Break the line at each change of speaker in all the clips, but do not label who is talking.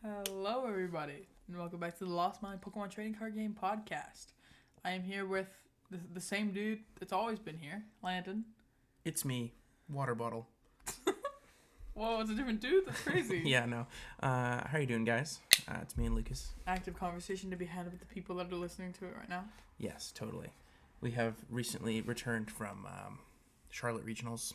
Hello, everybody, and welcome back to the Lost Mine Pokemon Trading Card Game podcast. I am here with the same dude that's always been here, Landen.
It's me, water bottle.
Whoa, it's a different dude? That's crazy.
Yeah, no. How are you doing, guys? It's me and Lucas.
Active conversation to be had with the people that are listening to it right now.
Yes, totally. We have recently returned from Charlotte Regionals.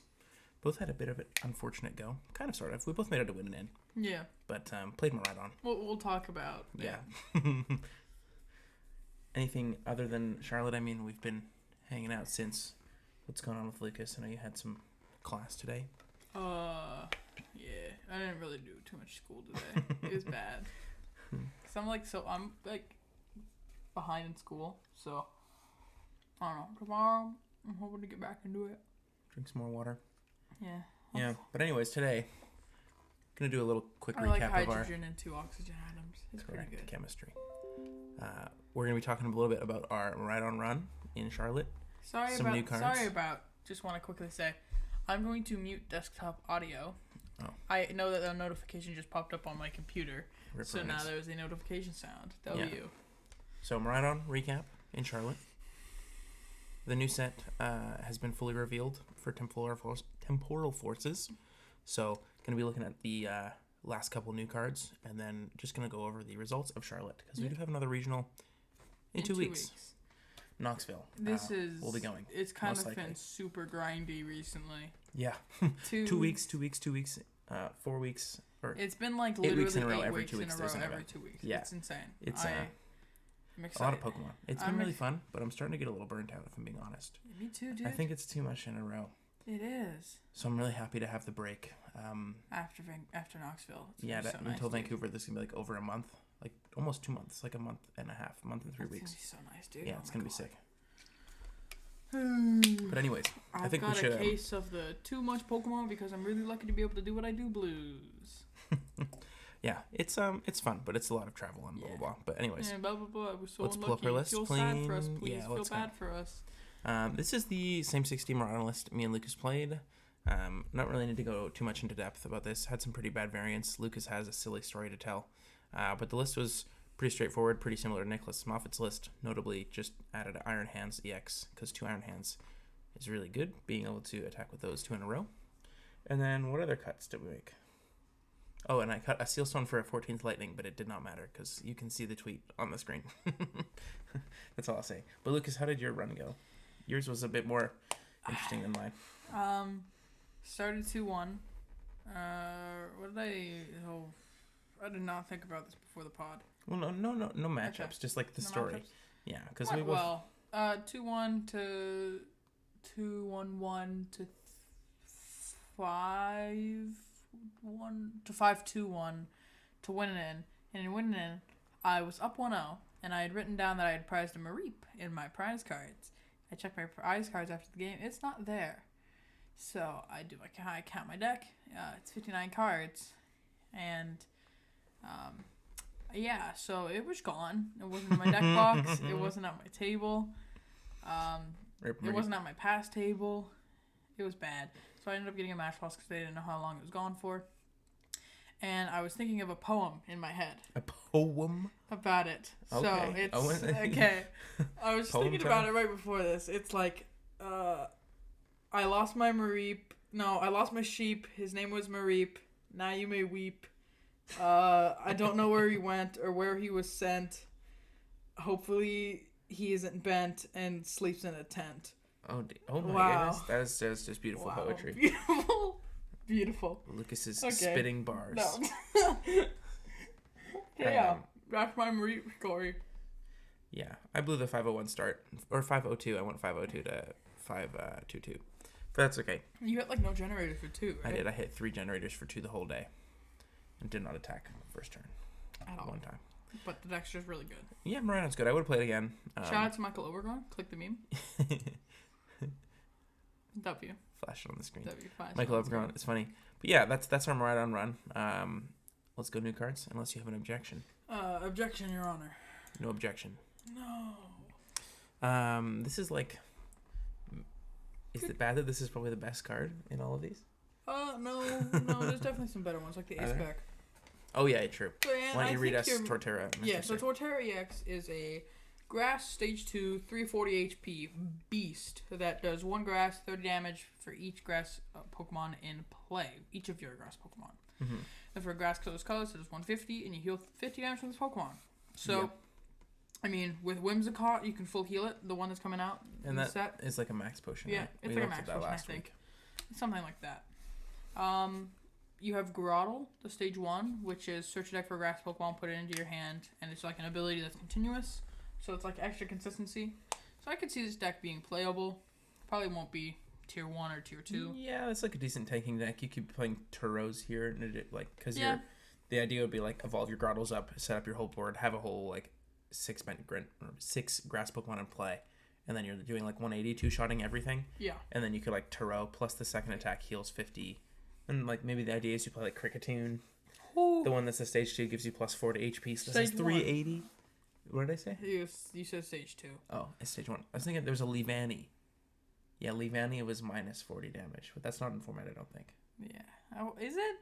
Both had a bit of an unfortunate go. Kind of, sort of. We both made it to win and in.
Yeah.
But played Miraidon.
We'll talk about
Yeah. Anything other than Charlotte? I mean, we've been hanging out since. What's going on with Lucas? I know you had some class today.
Yeah. I didn't really do too much school today. It was bad. Cause I'm behind in school. So, I don't know. Tomorrow, I'm hoping to get back into it.
Drink some more water.
Yeah.
Yeah. But anyways, today, gonna do a little quick recap
like
of our
hydrogen and 2 oxygen atoms. It's
correct
pretty good.
chemistry. We're gonna be talking a little bit about our Miraidon run in Charlotte. New cards.
Just want to quickly say, I'm going to mute desktop audio.
Oh.
I know that a notification just popped up on my computer, so
Ripperins.
now there's a notification sound. W.
Yeah. So Miraidon recap in Charlotte. The new set has been fully revealed for Temporal Forces. So going to be looking at the last couple new cards, and then just going to go over the results of Charlotte, because we do have another regional in 2 weeks. Knoxville. We'll be going.
It's kind
most
of
likely.
been super grindy recently.
Yeah. 2 weeks, 4 weeks. Or
It's been like
8
literally
weeks in a row,
8
every
weeks
2 weeks
in a row
there's an
every
event.
2 weeks.
Yeah.
It's insane.
It's
I'm
a
excited.
lot of Pokemon. It's been
I'm
really fun, but I'm starting to get a little burnt out, if I'm being honest.
Me too, dude.
I think it's too much in a row.
It is.
So I'm really happy to have the break.
After Knoxville.
Until Vancouver, this is going to be like over a month. Like almost 2 months. Like a month and a half. Month and 3 weeks.
That's gonna be so nice, dude.
Yeah, it's going to be sick.
sick.
But anyways, I think we should...
I've got a case of the too much Pokemon because I'm really lucky to be able to do what I do blues.
Yeah, it's fun, but it's a lot of travel and blah, blah, blah. But anyways.
Yeah, blah, blah, blah. We're so
let's
unlucky.
pull up our list.
Feel sad for us, please.
Yeah,
Feel bad for us.
This is the same 60 Miraidon list me and Lucas played. Not really need to go too much into depth about this. Had some pretty bad variants. Lucas has a silly story to tell. But the list was pretty straightforward, pretty similar to Nicholas Moffat's list. Notably, just added Iron Hands EX, because 2 Iron Hands is really good, being able to attack with those 2 in a row. And then what other cuts did we make? Oh, and I cut a Sealstone for a 14th Lightning, but it did not matter, because you can see the tweet on the screen. That's all I'll say. But Lucas, how did your run go? Yours was a bit more interesting than mine.
Started 2-1. What did I did not think about this before the pod.
Well, no matchups,
Okay.
just like the
No
story.
matchups?
Yeah, because we both...
2-1 to 2-1-1 to 5-1 to 5-2-1 to win it in. And in winning in, I was up 1-0, and I had written down that I had prized a Mareep in my prize cards. I checked my prize cards after the game. It's not there. So I count my deck. It's 59 cards. And, so it was gone. It wasn't in my deck box. It wasn't at my table. It wasn't at my pass table. It was bad. So I ended up getting a match loss because they didn't know how long it was gone for. And I was thinking of a poem in my head.
A poem?
About it.
Okay.
So it's... Okay. I was
Poem
thinking about it right before this. It's like... I lost my Mareep. No, I lost my sheep. His name was Mareep. Now you may weep. I don't know where he went or where he was sent. Hopefully he isn't bent and sleeps in a tent.
Oh my goodness. That's just beautiful poetry.
Beautiful.
Lucas's spitting bars.
No. Yeah. That's my Mareep story.
Yeah. I blew the 501 start. Or 502. I went 502 to 522. But that's okay.
You hit like no generators for 2, right?
I did. I hit 3 generators for 2 the whole day. And did not attack first turn.
At all.
One time.
But the deck's just really good.
Yeah, Miraidon's good. I would have played again.
Shout out to Michael Overgone. Click the meme. W.
Flash it on the screen.
W. Flash
Michael Overgone. It's funny. But yeah, that's our Miraidon run. Let's go new cards, unless you have an objection.
Objection, Your Honor.
No objection.
No.
This is like... Is it bad that this is probably the best card in all of these?
No, there's definitely some better ones, like the Ace Back.
Oh, yeah, true.
And
Why don't you read us
think
Torterra? Mr.
Yeah, so
Sir?
Torterra EX is a grass stage 2, 340 HP beast that does 1 grass, 30 damage for each grass Pokemon in play. Each of your grass Pokemon.
Mm-hmm.
And for grass colors, it does 150, and you heal 50 damage from this Pokemon. So, I mean, with Whimsicott, you can full heal it, the one that's coming out.
And that
set.
is like a max potion.
Yeah,
right?
it's
We
like a
looked
max
at that
potion, I
last
think.
week.
Something like that. You have Grotle, the stage 1, which is search a deck for a grass Pokemon, put it into your hand, and it's like an ability that's continuous, so it's like extra consistency. So I could see this deck being playable. Probably won't be tier 1 or tier 2.
Yeah, it's like a decent tanking deck. You keep playing Turos here, and because
Yeah.
the idea would be like evolve your Grottles up, set up your whole board, have a whole like 6 grass Pokemon in play, and then you're doing like 180 two-shotting everything.
Yeah.
And then you could like Turo plus the second attack heals 50. And like maybe the idea is you play like Kricketune.
Ooh.
The one that's a stage 2 gives you plus 4 to HP. So
Stage
this is 380. What did I say?
You said stage 2.
Oh, it's stage 1. I was thinking there was a Leavanny. Yeah, Leavanny was minus 40 damage, but that's not in format, I don't think.
Yeah. Oh, is it?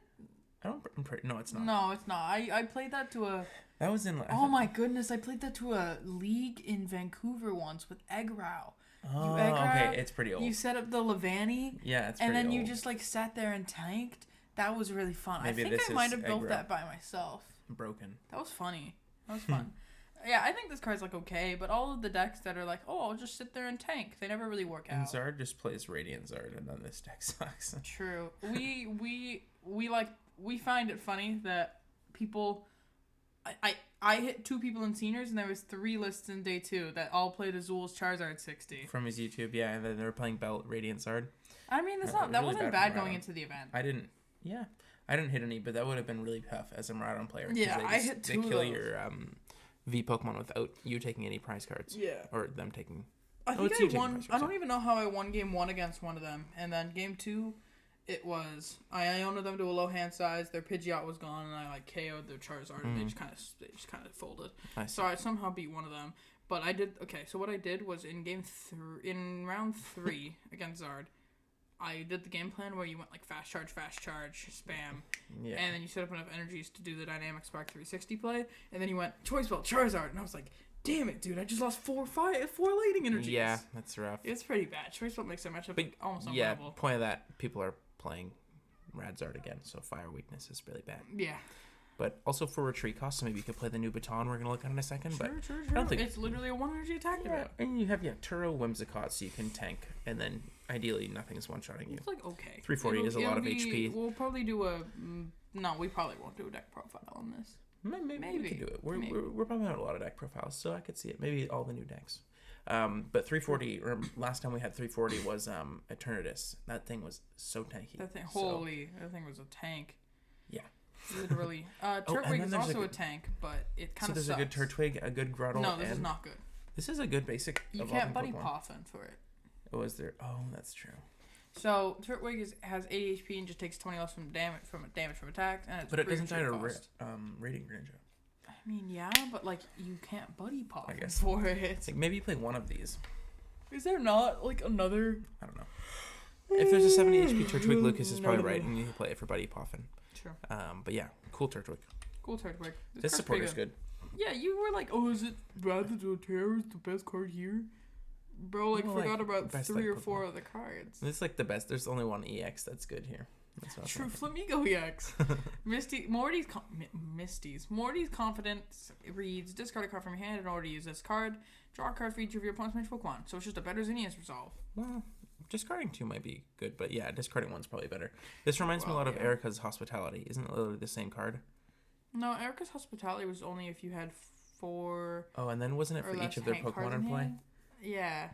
No, it's not.
No, it's not. I played that to a...
That was in...
Oh my goodness, I played that to a league in Vancouver once with Eggrow.
Oh,
Eggrow,
okay, it's pretty old.
You set up the Leavanny.
Yeah, it's
and
pretty
then
old.
you just like sat there and tanked. That was really fun.
Maybe
I think
this
I might
is
have built
Eggrow.
that by myself.
Broken.
That was funny. That was fun. Yeah, I think this card's like okay, but all of the decks that are like, oh, I'll just sit there and tank, they never really work
And
out.
Zard just plays Radiant Zard, and then this deck sucks.
True. We find it funny that people... I hit 2 people in seniors, and there was 3 lists in day 2 that all played Azul's Charizard 60.
From his YouTube, yeah, and then they were playing Belt Radiant Zard.
I mean, that
really
wasn't
bad
bad
from
going
Rhydon.
into the event.
I didn't hit any, but that would have been really tough as a Maraudon player. 'cause
Yeah,
they
I hit 2
They
of
kill
those.
your V Pokemon without you taking any prize cards.
Yeah.
Or them taking...
I
Oh,
think
it's you
I
taking
won.
prize
I
cards,
don't even know how I won game 1 against one of them, and then game 2, it was I Ionoed them to a low hand size. Their Pidgeot was gone, and I like KO'd their Charizard, and they just kind of folded.
Nice.
So I somehow beat one of them. But I did okay. So what I did was in round 3 against Zard, I did the game plan where you went like fast charge, spam,
Yeah.
and then you set up enough energies to do the Dynamic Spark 360 play, and then you went Choice Belt Charizard, and I was like, damn it, dude, I just lost 4 lighting energies.
Yeah, that's rough.
It's pretty bad. Choice Belt makes that matchup
But
almost
yeah,
unplayable.
point of that, people are playing Radzard again, so fire weakness is really bad.
Yeah.
But also for retreat cost, so maybe you could play the new baton we're going to look at in a second.
Sure.
I don't think...
It's literally a 1 energy attack.
Yeah, and you have, Turo Whimsicott, so you can tank, and then ideally nothing's one-shotting you.
It's like okay.
340 is a lot of HP.
We'll probably do no, we probably won't do a deck profile on this.
Maybe we could do it. We're probably not a lot of deck profiles, so I could see it. Maybe all the new decks. But 340, last time we had 340 was Eternatus. That thing was so tanky.
That thing, that thing was a tank.
Yeah.
Literally. Turtwig is also a tank, but it kind of sucks.
So there's a good Turtwig, a good Grottle.
No, this is not good.
This is a good basic.
You can't Buddy Poffin for it.
Oh, is there? Oh, that's true.
So Turtwig has 80 HP and just takes 20 less from damage from attacks, and it's
but it doesn't
free
die to
cost.
Rating Greninja.
I mean, yeah, but like you can't Buddy Poffin
I guess.
for it.
Like, maybe you play one of these.
Is there not like another?
I don't know. If there's a 70 HP Turtwig, Lucas is probably right, and you can play it for Buddy Poffin.
Sure.
But yeah, cool Turtwig.
Cool Turtwig.
This support is good.
Yeah, you were like, oh, is it Rather Terror is the best card here? Bro, forgot about 3 or 4 of the cards.
This is like the best. There's only one EX that's good here. That's
True Flamigo EX. Morty's Confidence reads, discard a card from your hand in order to use this card. Draw a card for each of your opponent's match Pokemon. So it's just a better Zinnia's Resolve.
Well, discarding 2 might be good, but yeah, discarding 1's probably better. This reminds me a lot of Erica's Hospitality. Isn't it literally the same card?
No, Erica's Hospitality was only if you had 4...
Oh, and then wasn't it for each of their Pokemon in play?
Yeah.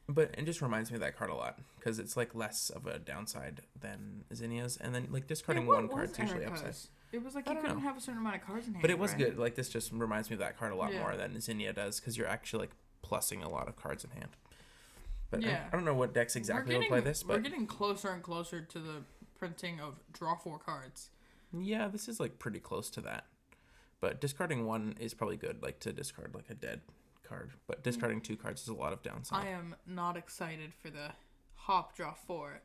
But it just reminds me of that card a lot, because it's like less of a downside than Zinnia's, and then like discarding 1 card's usually upside.
It was like you couldn't have a certain amount of cards in hand.
But it was good. Like this just reminds me of that card a lot more than Zinnia does, because you're actually like plussing a lot of cards in hand. But I don't know what decks exactly will play this, but
we're getting closer and closer to the printing of draw 4 cards.
Yeah, this is like pretty close to that. But discarding 1 is probably good, like to discard like a dead card. But discarding 2 cards is a lot of downside.
I am not excited for the hop draw 4.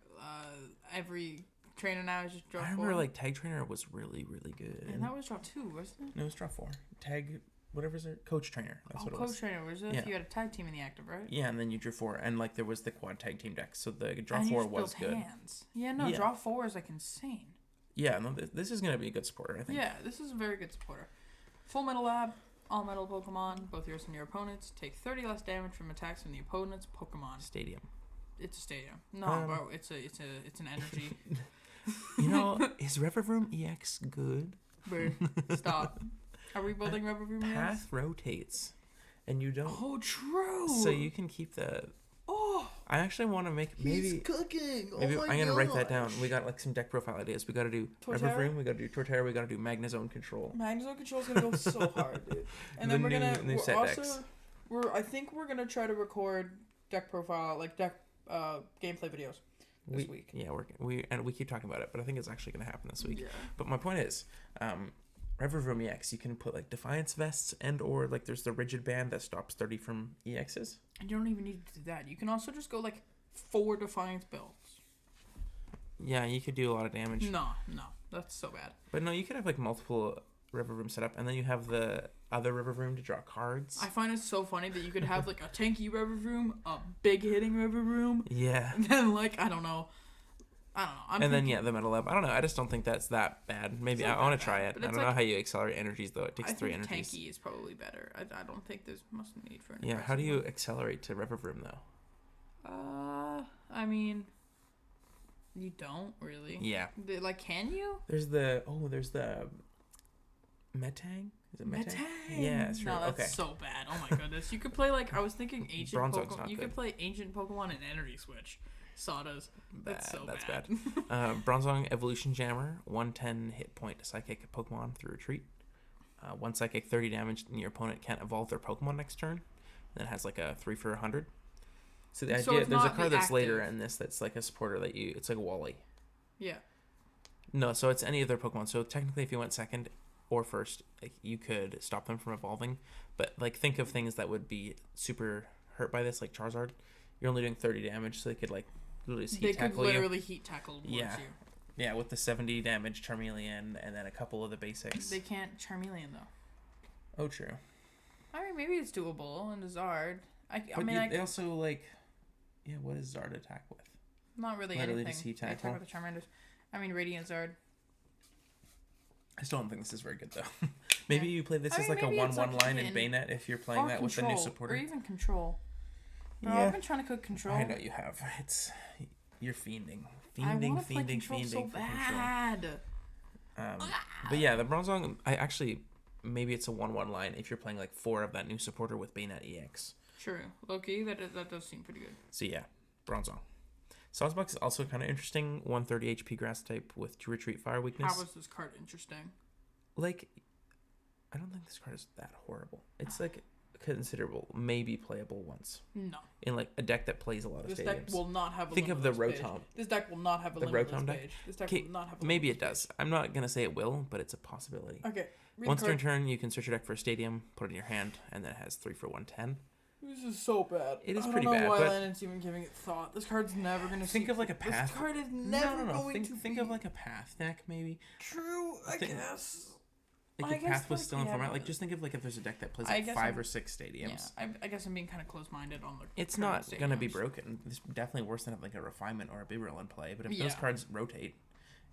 Every trainer now is just draw 4.
I remember like Tag Trainer was really, really good.
And that was draw 2, wasn't it?
No, it was draw 4. Tag, whatever's it? Coach Trainer. That's what it was.
Coach Trainer. Was it if you had a tag team in the active, right?
Yeah, and then you drew 4. And like there was the quad tag team deck. So the draw 4 was good.
Hands. Yeah, no, draw 4 is like insane.
Yeah, no, this is going to be a good supporter, I think.
Yeah, this is a very good supporter. Full Metal Lab. All metal Pokemon, both yours and your opponents, take 30 less damage from attacks from the opponent's Pokemon.
Stadium.
It's a stadium. No, bro, it's an energy.
You know, is Revavroom EX good?
Bro, stop. Are we building Revavroom EX?
Path rotates, and you don't.
Oh, true.
So you can keep the.
Oh.
I actually want to make
He's cooking.
Maybe
oh my
I'm gonna
gosh.
write that down. We got like some deck profile ideas. We got to do Revavroom. We got to do Torterra. We got to do Magnezone Control.
Magnezone Control is gonna go so hard, dude. And then we're gonna.
New set decks.
I think we're gonna try to record deck profile, like deck gameplay videos this week.
Yeah, we keep talking about it, but I think it's actually gonna happen this week.
Yeah.
But my point is, Revavroom EX, you can put like Defiance Vests and or like there's the Rigid Band that stops 30 from EXs.
And you don't even need to do that. You can also just go like 4 Defiance builds.
Yeah, you could do a lot of damage.
No, that's so bad.
But no, you could have like multiple Revavroom set up, and then you have the other Revavroom to draw cards.
I find it so funny that you could have like a tanky Revavroom, a big hitting Revavroom.
Yeah.
And then like I don't know.
Then the Metal Lab. I don't know. I just don't think that's that bad. Maybe I want to try it. I don't know how you accelerate energies though. It takes 3 energies.
Tanky is probably better. I don't think there's much need for an
how do you accelerate to Revavroom though?
I mean, you don't really.
Yeah.
Like, can you?
There's the Metang. Is it Metang? Yeah, sure.
No, that's so bad. Oh my goodness. You could play like I was thinking ancient Pokemon. You could play ancient Pokemon and Energy Switch. Sawdas. That's so bad.
Bronzong Evolution Jammer, 110 hit point psychic Pokemon through retreat. 1 psychic, 30 damage, and your opponent can't evolve their Pokemon next turn. And then it has like a 3 for 100. So the idea, there's a card that's later in this that's like a supporter that it's like a Wally.
Yeah.
No, so it's any of their Pokemon. So technically if you went second or first, like you could stop them from evolving. But like think of things that would be super hurt by this, like Charizard. You're only doing 30 damage, so they could like literally heat tackle you. They could literally
heat tackle towards you.
Yeah, with the 70 damage Charmeleon and then a couple of the basics.
They can't Charmeleon though.
Oh, true.
I mean, maybe it's doable in Zard.
They also like, what does Zard attack with?
Not really
literally
anything.
Just heat
they
tackle.
attack with the Charmanders. I mean, Radiant Zard.
I still don't think this is very good though. Maybe you play this as like a 1/1 line in Bayonet if you're playing that with the new supporter.
Or even Control. Bro, I've been trying to cook Control.
I know you have. You're fiending
I want to play Control so bad.
But yeah, the Bronzong, maybe it's a 1/1 line if you're playing like 4 of that new supporter with Bayonet EX.
True. Low-key, that does seem pretty good.
So yeah, Bronzong. Sawsbuck is also kind of interesting. 130 HP grass type with 2 retreat fire weakness.
How is this card interesting?
Like, I don't think this card is that horrible. It's like considerable, maybe playable once.
No.
In like a deck that plays a lot of stadiums.
This deck will not have a
Think of the Rotom.
This deck will not have a limitless page. This deck will not have a
maybe it does. I'm not going to say it will, but it's a possibility.
Okay.
Once during turn, you can search your deck for a stadium, put it in your hand, and then it has 3 for 110.
This is so bad.
It is pretty bad.
I don't know why Landon's even giving it thought. This card's never going to
think of like a path.
This card is never going to
think of like a path deck maybe.
True, I guess.
Like if path was still in format, like just think of like if there's a deck that plays like 5 or 6 stadiums.
Yeah, I guess I'm being kind of close-minded on the.
It's not gonna be broken. It's definitely worse than like a refinement or a Bibarel in play. But if those cards rotate,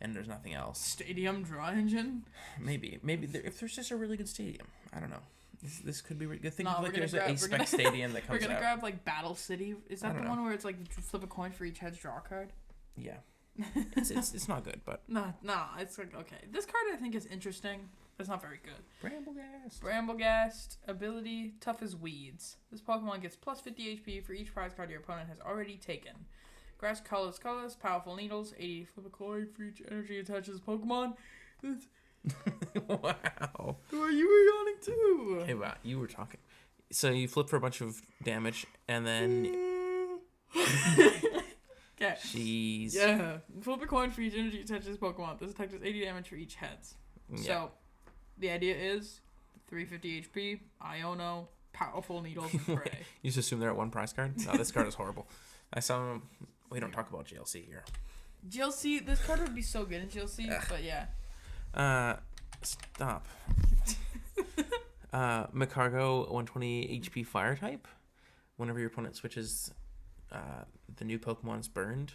and there's nothing else.
Stadium draw engine.
Maybe if there's just a really good stadium, I don't know. This could be good. Think of like there's a spec stadium that comes out.
We're gonna grab like Battle City. Is that the one where it's like you flip a coin for each head's draw card?
Yeah. It's not good, but
no, it's like okay. This card I think is interesting. But it's not very good. Bramblegast. Ability, tough as weeds. This Pokemon gets plus 50 HP for each prize card your opponent has already taken. Grass colors, powerful needles, 80 flip a coin for each energy attaches Pokemon.
Wow.
Who are you yawning to?
Okay, wow, you were talking. So you flip for a bunch of damage, and then...
Okay.
Jeez.
Yeah. Flip a coin for each energy attaches Pokemon. This attack does 80 damage for each heads. Yeah. So... The idea is 350 HP, Iono, powerful needles, and prey.
You just assume they're at 1 prize card? No, this card is horrible. I saw them. We don't talk about GLC here.
GLC, this card would be so good in GLC, but yeah.
Stop. Macargo 120 HP fire type. Whenever your opponent switches, the new Pokemon's burned.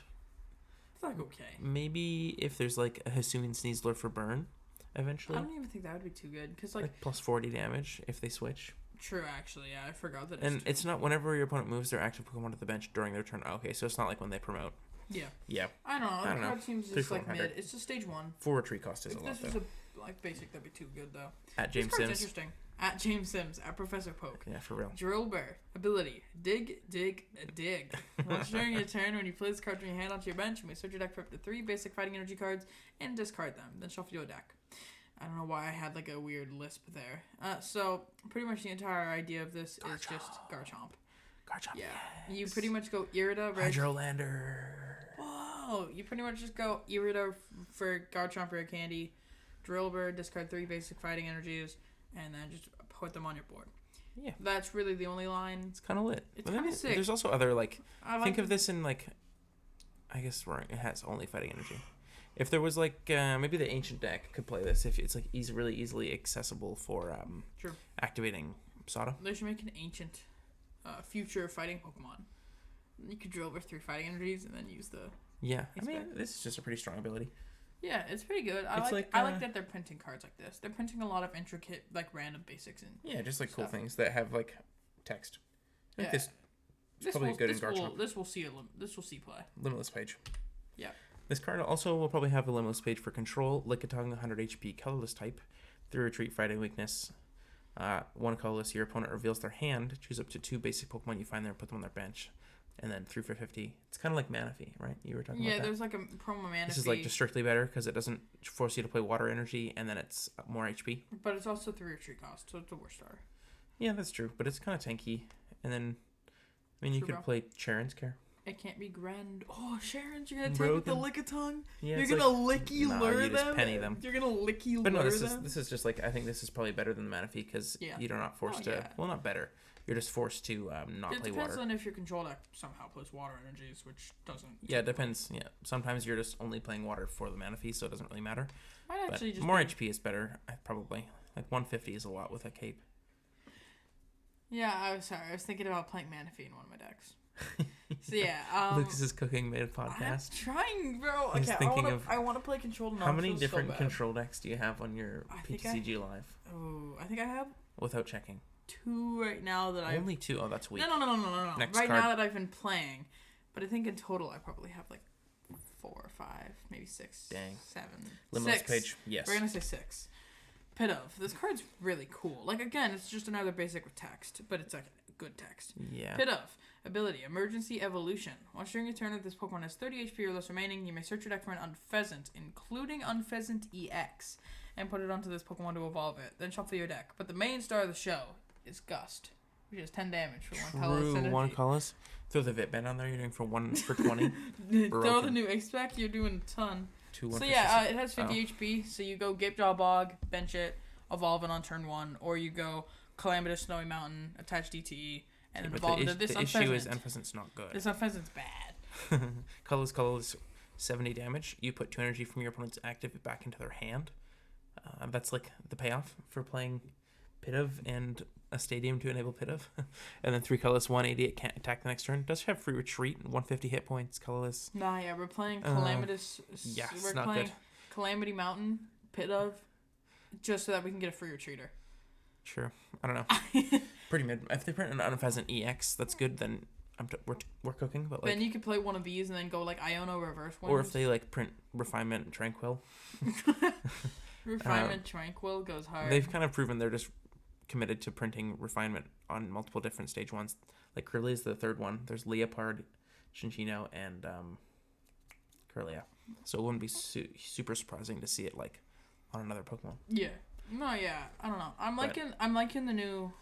It's like okay.
Maybe if there's like a Hisuian Sneasler for burn, eventually.
I don't even think that would be too good because like
plus 40 damage if they switch.
True, actually, yeah, I forgot that.
And it's not whenever your opponent moves their active Pokemon to the bench during their turn. Okay, so it's not like when they promote.
Yeah.
Yeah.
I don't know. The card seems just like mid. It's just stage 1.
4 retreat cost is a lot though.
If this was a like basic, that'd be too good though.
At James
this card's
Sims.
Interesting. At James Sims. At Professor Poke.
Yeah, for real.
Drillbur. Ability. Dig. Once during your turn, when you play this card from your hand onto your bench, you may search your deck for up to 3 basic fighting energy cards and discard them. Then shuffle your deck. I don't know why I had like a weird lisp there. So pretty much the entire idea of this is just Garchomp. Yeah. Yes. You pretty much go Irida,
Hydrolander.
Whoa. You pretty much just go Irida for Garchomp Rare Candy, Drillbur, discard 3 basic fighting energies, and then just put them on your board. Yeah. That's really the only line.
It's kind of lit.
It's kind of sick.
There's also other think of this in like, I guess it has only fighting energy. If there was like maybe the ancient deck could play this if it's like really easily accessible for activating Sada.
They should make an ancient future fighting Pokemon. You could drill with 3 fighting energies and then use the.
Yeah, I mean this is just a pretty strong ability.
Yeah, it's pretty good. I like that they're printing cards like this. They're printing a lot of intricate like random basics and.
Yeah, just like stuff. Cool things that have like text. I think this probably good in Garchomp.
This will see play.
Limitless page.
Yeah.
This card also will probably have a limitless page for control. Lickitung, 100 HP, colorless type. 3 retreat, fighting weakness. 1 colorless. Your opponent reveals their hand. Choose up to 2 basic Pokemon you find there and put them on their bench. And then 3 for 50. It's kind of like Manaphy, right? You were talking about that.
Yeah, there's like a promo Manaphy.
This is like just strictly better because it doesn't force you to play water energy and then it's more HP.
But it's also 3 retreat cost, so it's a worse star.
Yeah, that's true. But it's kind of tanky. And then, you could play Sharon's Care.
It can't be grand. Oh, Sharon's, you're gonna take with the Lickitung?
Yeah,
you're gonna licky lure
you just penny them.
You're gonna licky lure them?
But no, this is just like, I think this is probably better than the Manaphy because you're not forced to, well, not better. You're just forced to not play water. It
depends on if your control deck somehow plays water energies, which doesn't.
Yeah, it depends. Yeah, sometimes you're just only playing water for the Manaphy, so it doesn't really matter.
Might actually just
more HP is better, probably. Like 150 is a lot with a cape.
Yeah, I was thinking about playing Manaphy in one of my decks. So yeah,
Lucas's Cooking Made podcast.
I'm trying, bro.
He's thinking
I want to play Control.
How many different control decks do you have on your PTCG Live?
Oh, I think I have.
Without checking.
2 right now that I
only 2. Oh, that's weak.
No.
Next
right
card.
now that I've been playing, but I think in total I probably have like 4 or 5, maybe 6.
Dang.
7.
Limitless
6.
page. Yes.
We're gonna say 6. Pit of. This card's really cool. Like again, it's just another basic with text, but it's like good text.
Yeah.
Pit of. Ability, Emergency Evolution. Once during your turn, if this Pokemon has 30 HP or less remaining, you may search your deck for an Unpheasant, including Unpheasant EX, and put it onto this Pokemon to evolve it. Then shuffle your deck. But the main star of the show is Gust, which is 10 damage for 1 colorless energy.
1 colorless. Throw the Vit Band on there. You're doing for 1 for 20.
Throw the new X-Spec. You're doing a ton.
2
so yeah, it has 50 HP. So you go Gapejaw Bog, bench it, evolve it on turn 1, or you go Calamitous Snowy Mountain, attach DTE. And then evolve into this Unpheasant.
The issue is Unpheasant's not good.
This Unpheasant's bad.
Colorless, 70 damage. You put 2 energy from your opponent's active back into their hand. That's like the payoff for playing Pidove and a stadium to enable Pidove. And then 3 colorless, 188 can't attack the next turn. Does have free retreat, 150 hit points, colorless.
Nah, yeah, we're playing Calamitous.
We're
not
playing good.
Calamity Mountain, Pidove, just so that we can get a free retreater.
Sure. I don't know. Pretty mid. If they print an Unpheasant EX, that's good. Then we're cooking. But like,
then you could play one of these and then go like Iono reverse one.
Or if they like print Refinement and Tranquil.
Refinement Tranquil goes hard.
They've kind of proven they're just committed to printing Refinement on multiple different stage 1s. Like Curly is the 3rd one. There's Leopard, Shinchino, and Curlia. So it wouldn't be super surprising to see it like on another Pokemon.
Yeah. No, yeah. I don't know. I'm liking the new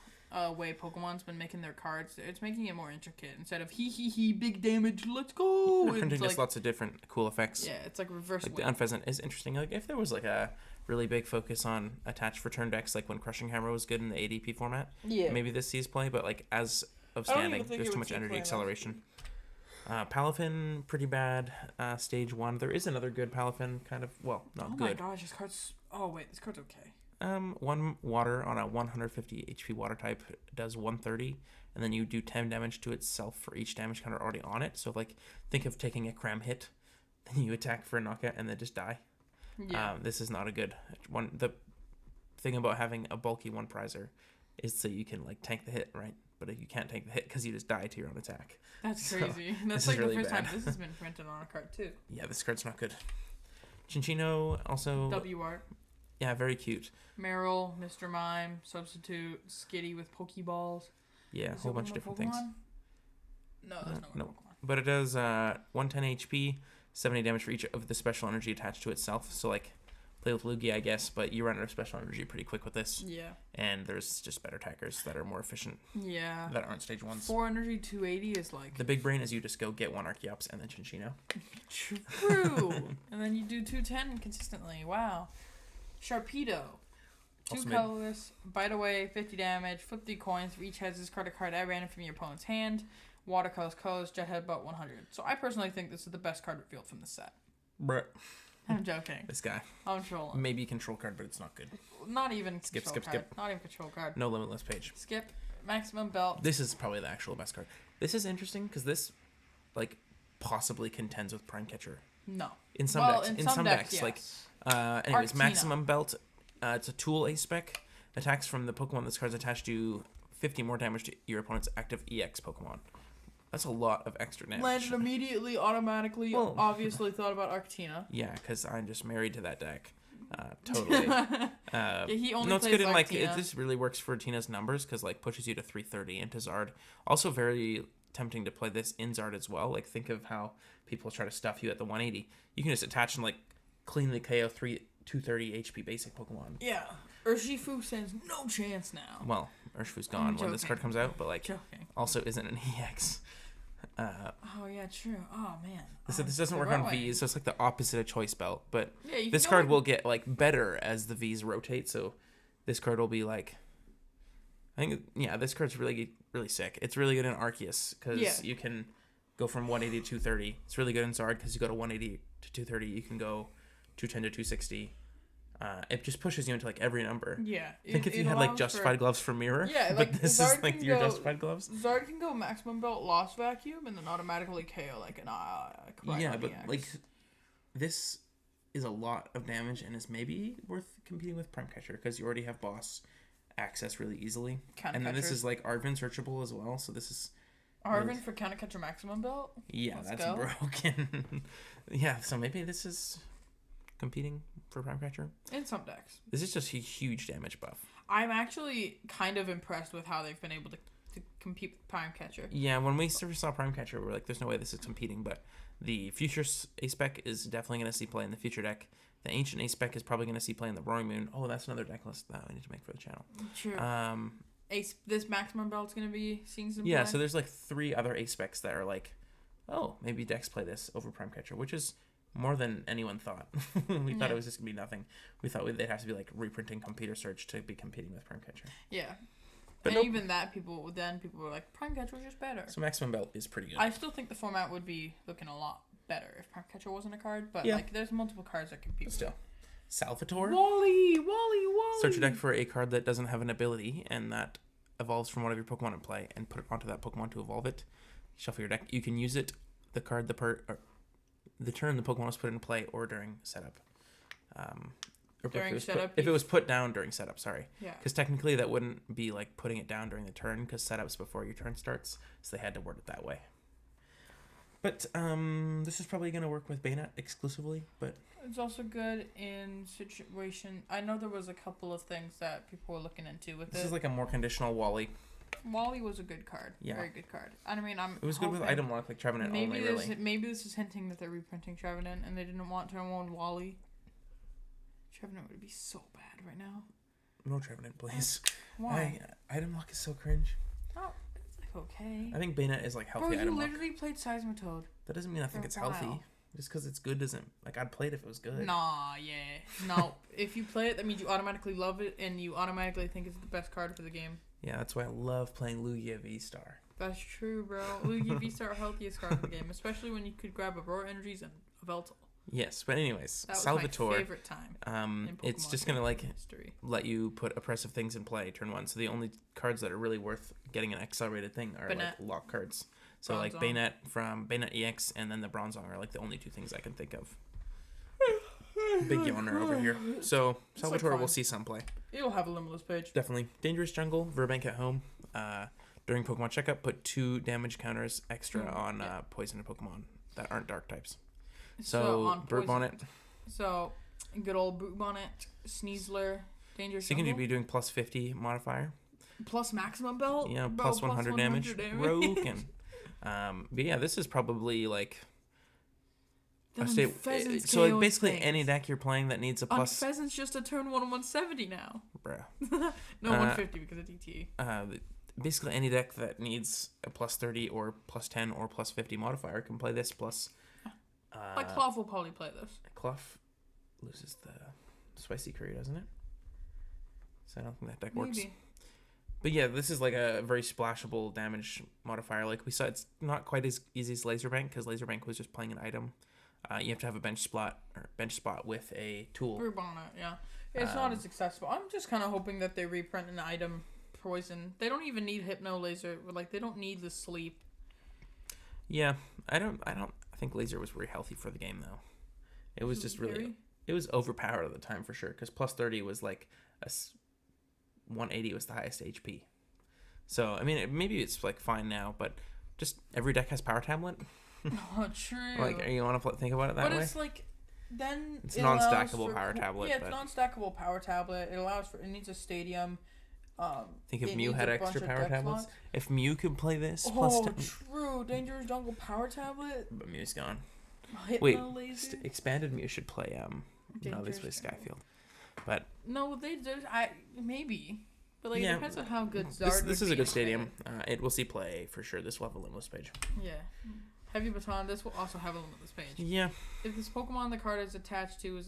way Pokemon's been making their cards. It's making it more intricate instead of big damage, let's go.
They're printing just lots of different cool effects.
Yeah, it's like reverse.
Like the Unpheasant is interesting. Like if there was like a really big focus on attach for turn decks, like when Crushing Hammer was good in the ADP format.
Yeah.
Maybe this sees play, but like as of standing, there's too much energy acceleration. Palafin, pretty bad. Stage 1. There is another good Palafin, kind of, well, not good.
Oh my gosh, this card's... Oh, wait, this card's okay.
1 water on a 150 HP water type does 130, and then you do 10 damage to itself for each damage counter already on it. So, like, think of taking a cram hit, then you attack for a knockout, and then just die.
Yeah.
This is not a good one. The thing about having a bulky one prizer is so you can, like, tank the hit, right? But you can't tank the hit because you just die to your own attack.
That's crazy. That's
like
the
really
first
bad.
time this has been printed on a card, too.
Yeah, this card's not good. Chinchino, also...
W art.
Yeah, very cute.
Meryl, Mr. Mime, Substitute, Skitty with Pokeballs.
Yeah, a whole bunch of different things.
No, that's not
no.
Pokemon.
But it does 110 HP, 70 damage for each of the special energy attached to itself. So, like, play with Lugia, I guess, but you run out of special energy pretty quick with this.
Yeah.
And there's just better attackers that are more efficient.
Yeah.
That aren't stage 1s.
4 energy, 280 is like...
The big brain is you just go get 1 Archeops and then Chinchino.
True. And then you do 210 consistently. Wow. Sharpedo. 2
Also
colorless, bite away, 50 damage, flip 3 coins. For each has this card, a card at random from your opponent's hand. Watercolors, colors, jet headbutt 100. So I personally think this is the best card revealed from the set.
Bruh.
I'm joking.
This guy.
I'm trolling.
Maybe control card, but it's not good.
Not even
Skip.
Not even control card.
No limitless page.
Skip. Maximum belt.
This is probably the actual best card. This is interesting because this, like, possibly contends with Prime Catcher.
No.
In some decks. In some decks.
yes.
Like, anyways,
Arctina.
maximum belt. It's a tool A-spec. Attacks from the Pokemon this card's attached to 50 more damage to your opponent's active EX Pokemon. That's a lot of extra damage.
Landed immediately, automatically, obviously thought about Arctina.
Yeah, because I'm just married to that deck. Totally.
Yeah, he only
no, it's
plays
good in, like,
Arctina.
this really works for Tina's numbers because, like, pushes you to 330 into Zard. Also very tempting to play this in Zard as well. Like, think of how people try to stuff you at the 180. You can just attach and, like, cleanly KO 230 HP basic Pokemon.
Yeah. Urshifu stands no chance now.
Well, Urshifu's gone when this card comes out, but, like,
Joking.
also isn't an EX.
Oh, yeah, true. Oh, man.
So this doesn't work on V's, so it's like the opposite of Choice Belt. But
Yeah, you
this
can
card
go
will get, like, better as the V's rotate, so this card will be, like... I think, yeah, this card's really, really sick. It's really good in Arceus, because you can go from 180 to 230. It's really good in Zard, because you go to 180 to 230. You can go 210 to 260. It just pushes you into, like, every number.
Yeah.
Think if you had, like, Justified Gloves for Mirror.
Yeah,
but
like,
this
Zard
is, like,
can
your
go-
Justified Gloves.
Zard can go maximum belt, lost vacuum, and then automatically KO like an
Yeah, but,
EX.
like, this is a lot of damage and is maybe worth competing with Prime Catcher because you already have boss access really easily.
Counter
And then this
catcher.
is, like, Arven searchable as well, so this is...
Arven for counter catcher maximum belt?
Yeah,
Let's
that's
go.
broken. Yeah, so maybe this is competing for Prime Catcher.
In some decks.
This is just a huge damage buff.
I'm actually kind of impressed with how they've been able to compete with Prime Catcher.
Yeah, when we first saw Prime Catcher, we were like, there's no way this is competing, but the Future A-Spec is definitely going to see play in the Future deck. The Ancient A-Spec is probably going to see play in the Roaring Moon. Oh, that's another deck list that we need to make for the channel.
True. This maximum belt's going to be seeing some
Yeah,
play?
so there's like 3 other A-Specs that are like, oh, maybe decks play this over Prime Catcher, which is more than anyone thought. We thought it was just going to be nothing. We thought they'd have to be like reprinting Computer Search to be competing with Prime Catcher.
Yeah.
But
and
nope.
even that, people were like, Prime Catcher was just better.
So Maximum Belt is pretty good.
I still think the format would be looking a lot better if Prime Catcher wasn't a card, but
Yeah.
like there's multiple cards that compete.
But still. Salvatore?
Wally!
Search your deck for a card that doesn't have an ability and that evolves from one of your Pokemon in play and put it onto that Pokemon to evolve it. Shuffle your deck. You can use it the turn the Pokemon was put into play or during setup. If it was put down during setup, sorry.
Yeah.
Because technically that wouldn't be like putting it down during the turn because setup's before your turn starts, so they had to word it that way. But this is probably going to work with Baynet exclusively, but...
It's also good in situation... I know there was a couple of things that people were looking into with
This
it.
is like a more conditional Wally.
Wally was a good card.
Yeah.
Very good card. I mean,
It was good with item lock, like Trevenant only, really.
Maybe this is hinting that they're reprinting Trevenant and they didn't want to own Wally. Trevenant would be so bad right now.
No Trevenant, please.
Why?
Item lock is so cringe.
Oh, it's like okay.
I think Baynet is like healthy
Bro, you
item lock.
literally played Seismitoad.
That doesn't mean I think
for a
it's healthy.
while.
Just because it's good doesn't... Like, I'd play it if it was good.
Nah, yeah. No. If you play it, that means you automatically love it and you automatically think it's the best card for the game.
Yeah, that's why I love playing Lugia V-Star.
That's true, bro. Luigi Beasts are our healthiest cards in the game, especially when you could grab a Roar Energies and a Veltal.
Yes, but anyways,
That was
Salvatore.
my favorite time.
It's just gonna like
history.
let you put oppressive things in play turn 1. So the only cards that are really worth getting an accelerated thing are like lock cards. So
Bronzong.
like Bayonet from Bayonet EX and then the Bronzong are like the only 2 things I can think of. Big yawner over here. So Salvatore
like
will see some play.
You'll have a limitless page.
Definitely. Dangerous Jungle, Verbank at home. During Pokemon checkup, put 2 damage counters extra on poison Pokemon that aren't dark types. So Bird Bonnet.
So good old Boot Bonnet, Sneasler, Dangerous
So you
Jungle.
can be doing plus 50 modifier.
Plus maximum belt?
Yeah,
Bro,
plus 100 damage. Broken. But yeah, this is probably like... So basically
things.
any deck you're playing that needs a
On
plus...
Pheasant's just a turn 1 on 170 now.
Bruh.
No, 150 because of DT.
Basically any deck that needs a plus 30 or plus 10 or plus 50 modifier can play this plus...
like Clough will probably play this.
Clough loses the Spicy Curry, doesn't it? So I don't think that deck works.
Maybe.
But yeah, this is like a very splashable damage modifier. Like we saw, it's not quite as easy as Laserbank because Laserbank was just playing an item. You have to have a bench spot with a tool.
Boot Bonnet, yeah. It's not as accessible. I'm just kind of hoping that they reprint an item poison. They don't even need Hypno Laser. Like they don't need the sleep.
Yeah, I think Laser was very healthy for the game though. It was just really, it was overpowered at the time for sure. Because plus 30 was like 180 was the highest HP. So I mean, maybe it's like fine now, but just every deck has Power Tablet.
Oh, true.
Like, you want to think about it that way?
But it's like, then
it's non-stackable Power Tablet.
Yeah, it's non-stackable Power Tablet. It allows for. It needs a stadium.
Think if Mew had extra Power Tablets.
Slots.
If Mew could play this,
true. Dangerous Jungle Power Tablet.
But Mew's gone.
Hypno Laser.
Expanded Mew should play. No, this plays Skyfield. But
no, they did. Maybe. But like,
yeah,
it depends on how good Zard
this is a good stadium. It will see play for sure. This will have a limitless page.
Yeah. Heavy Baton, this will also have a limitless page.
Yeah.
If this Pokemon the card is attached to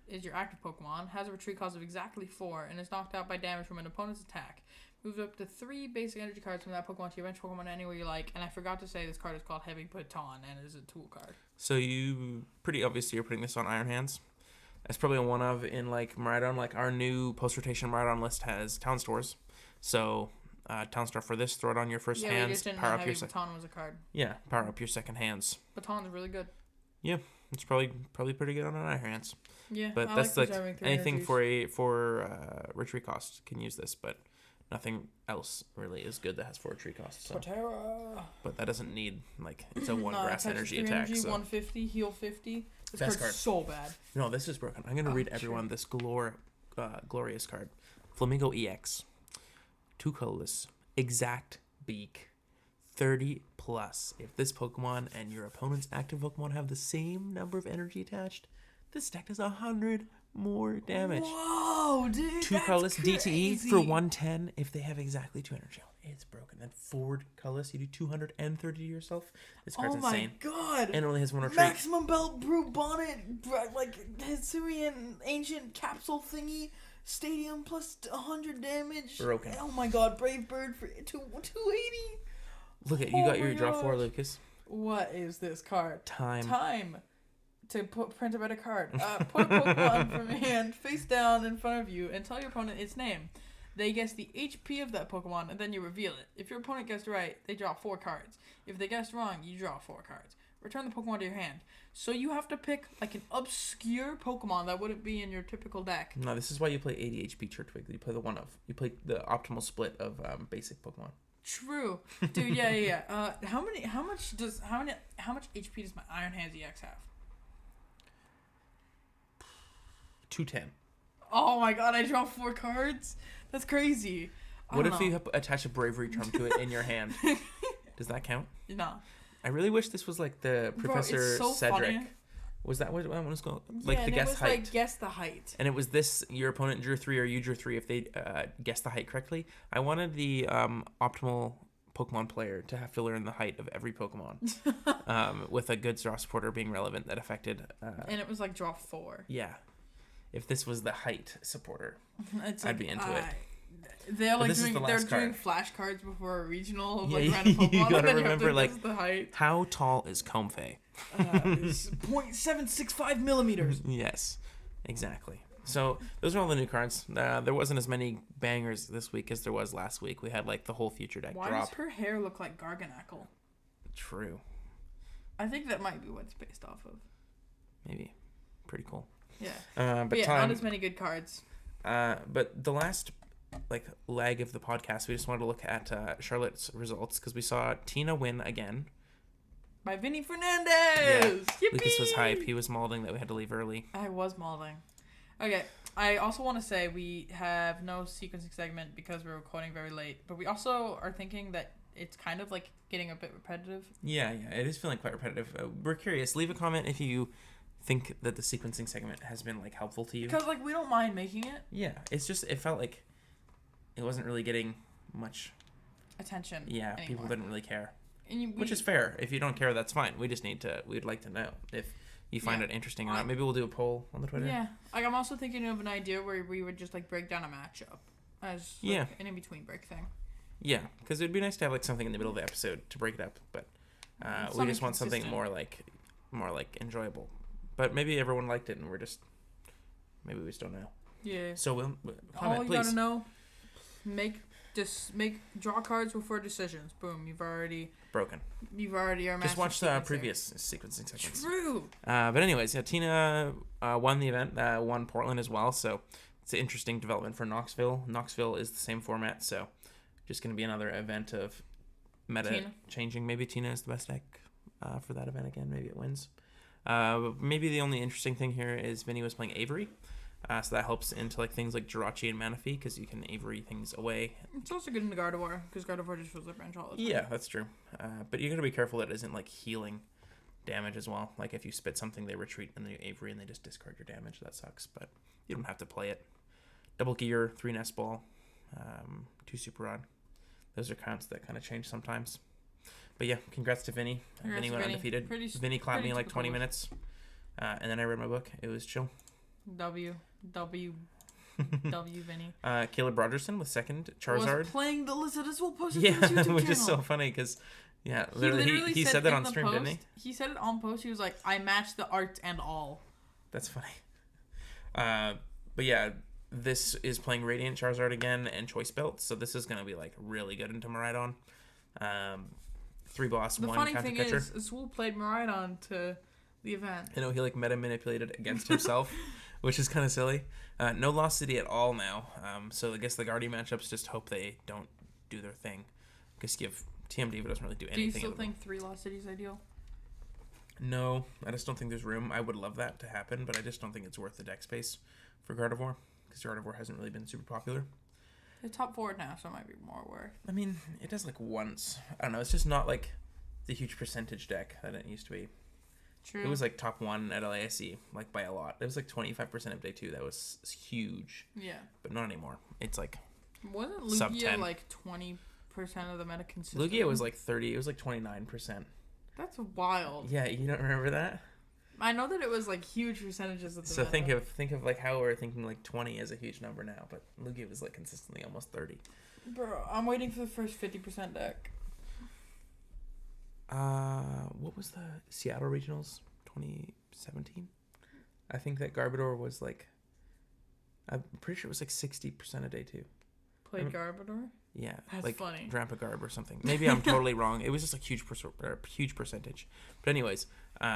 is your active Pokemon, has a retreat cost of exactly 4, and is knocked out by damage from an opponent's attack, move up to 3 basic energy cards from that Pokemon to your bench Pokemon anywhere you like. And I forgot to say this card is called Heavy Baton, and it is a tool card. So
you, pretty obviously, you're putting this on Iron Hands. That's probably a one of in like Miraidon. Like our new post-rotation Miraidon list has Town Stores. So... Town Star for this, throw it on your first hands.
We just didn't
power
know
up your
Baton was a card.
Yeah, power up your second hands.
Baton's really good.
Yeah, it's probably pretty good on an Iron Hands.
Yeah,
but that's like anything for retreat cost can use this, but nothing else really is good that has 4 retreat costs. So. But that doesn't need like it's a 1 grass energy attack.
Energy,
so.
150, heal 50. This
Fast
card's
card.
So bad.
No, this is broken. I'm gonna read everyone this glorious card. Flamingo EX. 2 colorless, exact beak, 30 plus. If this Pokemon and your opponent's active Pokemon have the same number of energy attached, this deck does 100 more damage.
Whoa, dude!
2 colorless DTE for 110 if they have exactly 2 energy. It's broken. Then forward colorless, you do 230 to yourself. This card's insane.
Oh my god!
And it only has 1 retreat.
Maximum Belt, Brute Bonnet, like Hisuian ancient capsule thingy. Stadium plus 100 damage.
Broken.
Oh my god, Brave Bird for 280.
Look at you got your draw 4, Lucas.
What is this card?
Time
to print a better card. Put a Pokemon from your hand face down in front of you and tell your opponent its name. They guess the HP of that Pokemon and then you reveal it. If your opponent guessed right, they draw 4 cards. If they guessed wrong, you draw 4 cards. Return the Pokemon to your hand. So you have to pick like an obscure Pokemon that wouldn't be in your typical deck.
No, this is why you play 80 HP Turtwig. You play the one of. You play the optimal split of basic Pokemon.
True, dude. Yeah. How much HP does my Iron Hands EX have?
210.
Oh my god! I draw 4 cards. That's crazy.
What if you attach a Bravery Charm to it in your hand? Does that count?
No.
I really wish this was like the Professor Cedric.
Funny.
Was that what one was called? Like the
guess height.
Like
guess the height.
And it was this: your opponent drew 3 or you drew 3 if they guessed the height correctly. I wanted the optimal Pokemon player to have to learn the height of every Pokemon, with a good draw supporter being relevant that affected.
And it was like draw 4.
Yeah, if this was the height supporter, I'd be into it.
They're
But
like
this is
doing
the last card.
flashcards before a regional of
Yeah,
like random Pokemon.
you gotta
and then
remember,
you have to
like,
guess the height.
How tall is Comfey?
It's 0.765 millimeters.
Yes, exactly. So those are all the new cards. There wasn't as many bangers this week as there was last week. We had like the whole future deck
Why
drop.
does her hair look like Garganacl?
True.
I think that might be what it's based off of.
Maybe. Pretty cool.
Yeah.
But
yeah,
time,
not as many good cards.
But the last like leg of the podcast, we just wanted to look at Charlotte's results because we saw Tina win again.
By Vinny Fernandez!
Yeah.
Yippee!
Lucas was hype. He was molding that we had to leave early.
I was molding. Okay, I also want to say we have no sequencing segment because we're recording very late, but we also are thinking that it's kind of like getting a bit repetitive.
Yeah, it is feeling quite repetitive. We're curious. Leave a comment if you think that the sequencing segment has been like helpful to you.
Because like we don't mind making it.
Yeah, it's just it felt like it wasn't really getting much
attention.
Yeah,
anymore.
people didn't really care,
and
which is fair. If you don't care, that's fine. We just we'd like to know if you find it interesting or not. Maybe we'll do a poll on the Twitter.
Yeah, like I'm also thinking of an idea where we would just like break down a matchup as like, an in between break thing.
Yeah, because it'd be nice to have like something in the middle of the episode to break it up, but we just want something more like enjoyable. But maybe everyone liked it, and maybe we just don't know.
Yeah.
So we'll comment,
all you
please.
gotta know, make draw cards before decisions. Boom, you've already
broken.
You've already are.
Just watch the previous sequencing segments.
True.
But anyways, yeah, Tina won the event. Won Portland as well. So it's an interesting development for Knoxville. Knoxville is the same format, so just going to be another event of meta changing. Maybe Tina is the best deck for that event again. Maybe it wins. Maybe the only interesting thing here is Vinny was playing Avery. So that helps into like things like Jirachi and Manaphy because you can Avery things away.
It's also good in the Gardevoir because Gardevoir just feels like branch all the time.
Yeah, that's true. But you got to be careful that it isn't like healing damage as well. Like if you spit something, they retreat and then you Avery and they just discard your damage. That sucks, but you don't have to play it. Double Gear, 3 Nest Ball, 2 Super Rod. Those are counts that kind of change sometimes. But yeah, congrats to Vinny. Vinny went undefeated. Vinny clapped me in like 20 minutes. And then I read my book. It was chill.
W Vinny.
Caleb Rogerson with second. Charizard.
Was playing the list. This will post
it
to his YouTube channel.
Which is so funny because, yeah, literally he said that on stream, didn't he?
He said it on post. He was like, I matched the art and all.
That's funny. But yeah, this is playing Radiant Charizard again and Choice Belt, so this is going to be like really good into Miraidon. 3 boss, 1 counter catcher.
The funny thing is Swool played Miraidon to the event.
I know he like meta manipulated against himself, which is kind of silly. No Lost City at all now. So I guess the Guardian matchups just hope they don't do their thing. Because TM Diva doesn't really do anything.
Do you still think 3 Lost Cities ideal?
No, I just don't think there's room. I would love that to happen, but I just don't think it's worth the deck space for Gardevoir. Because Gardevoir hasn't really been super popular.
It's top 4 now, so it might be more worth.
I mean, it does like once. I don't know. It's just not like the huge percentage deck that it used to be.
True.
It was like top 1 at LASC, like by a lot. It was like 25% of day 2. That was huge.
Yeah.
But not anymore. It's like
wasn't
sub
Lugia
10.
like 20% of the meta consistently?
Lugia was like 30. It was like 29%.
That's wild.
Yeah, you don't remember that?
I know that it was like huge percentages of the
So
meta.
think of like how we're thinking like 20 is a huge number now, but Lugia was like consistently almost 30.
Bro, I'm waiting for the first 50% deck.
What was the Seattle Regionals 2017? I think that Garbodor was like, I'm pretty sure it was like 60% of day 2.
Played Garbodor?
Yeah,
that's
like
funny.
Drampa Garb or something. Maybe I'm totally wrong. It was just like huge percentage. But anyways,
the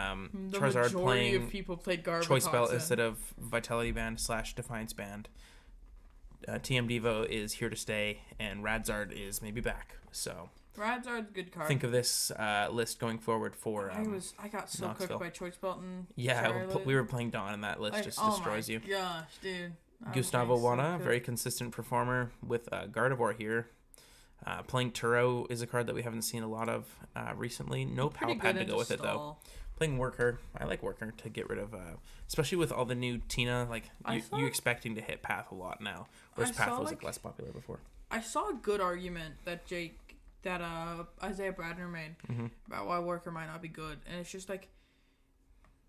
Charizard playing
of people played Garbotoxin.
Choice Belt instead of Vitality Band / Defiance Band. TM Devo is here to stay, and Radzard is maybe back. So
Radzard's a good card.
think of this list going forward for
I got so
Knoxville.
cooked by Choice Belt and
we were playing Dawn, and that list just destroys you.
Oh my gosh, dude.
Gustavo Wana, very consistent performer with Gardevoir here. Playing Turo is a card that we haven't seen a lot of recently. No Pal Pad to go with it, though. Playing Worker. I like Worker to get rid of, especially with all the new Tina, like you expecting to hit Path a lot now, whereas Path was like less popular before.
I saw a good argument that Isaiah Bradner made about why Worker might not be good, and it's just like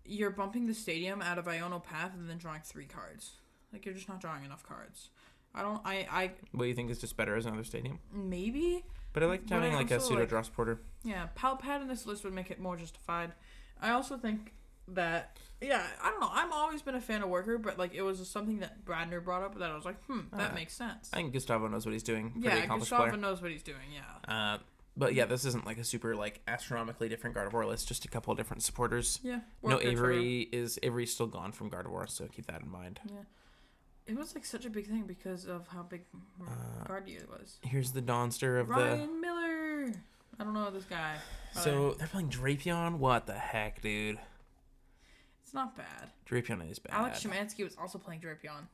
you're bumping the stadium out of Iono Path and then drawing 3 cards. Like, you're just not drawing enough cards.
What do you think is just better as another stadium?
Maybe.
But I like having like a pseudo draw supporter.
Yeah, pad in this list would make it more justified. I also think that, I don't know. I've always been a fan of Worker, but like it was something that Bradner brought up that I was like, that makes sense.
I think Gustavo knows what he's doing.
Gustavo knows what he's doing. Yeah.
But yeah, this isn't like a super like astronomically different Gardevoir list. Just a couple of different supporters.
Yeah.
No Avery. Avery's still gone from Gardevoir, so keep that in mind.
Yeah. It was like such a big thing because of how big Gardevoir was.
Here's the Donster of
Ryan Miller. I don't know this guy.
So they're playing Drapion? What the heck, dude?
It's not bad.
Drapion is bad.
Alex Szymanski was also playing Drapion.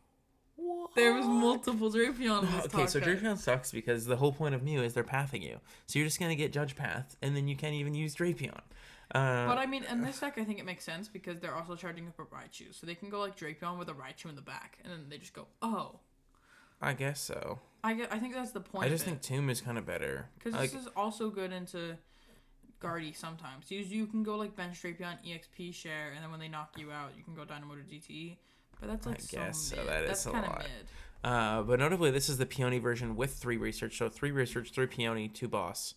What?
There was multiple Drapion in this
Okay, so Drapion sucks because the whole point of Mew is they're pathing you. So you're just going to get Judge Path, and then you can't even use Drapion.
But I mean, in this deck, I think it makes sense because they're also charging up a Raichu. So they can go like Drapion with a Raichu in the back, and then they just go, oh.
I guess so.
I think that's the point.
I just think Tomb is kind of better.
Because this is also good into Guardy sometimes. You can go like bench Drapion, EXP share, and then when they knock you out, you can go Dynamo to DTE. But that's like so mid. That's kind of mid.
But notably, this is the Peony version with 3 research. So 3 research, 3 Peony, 2 boss.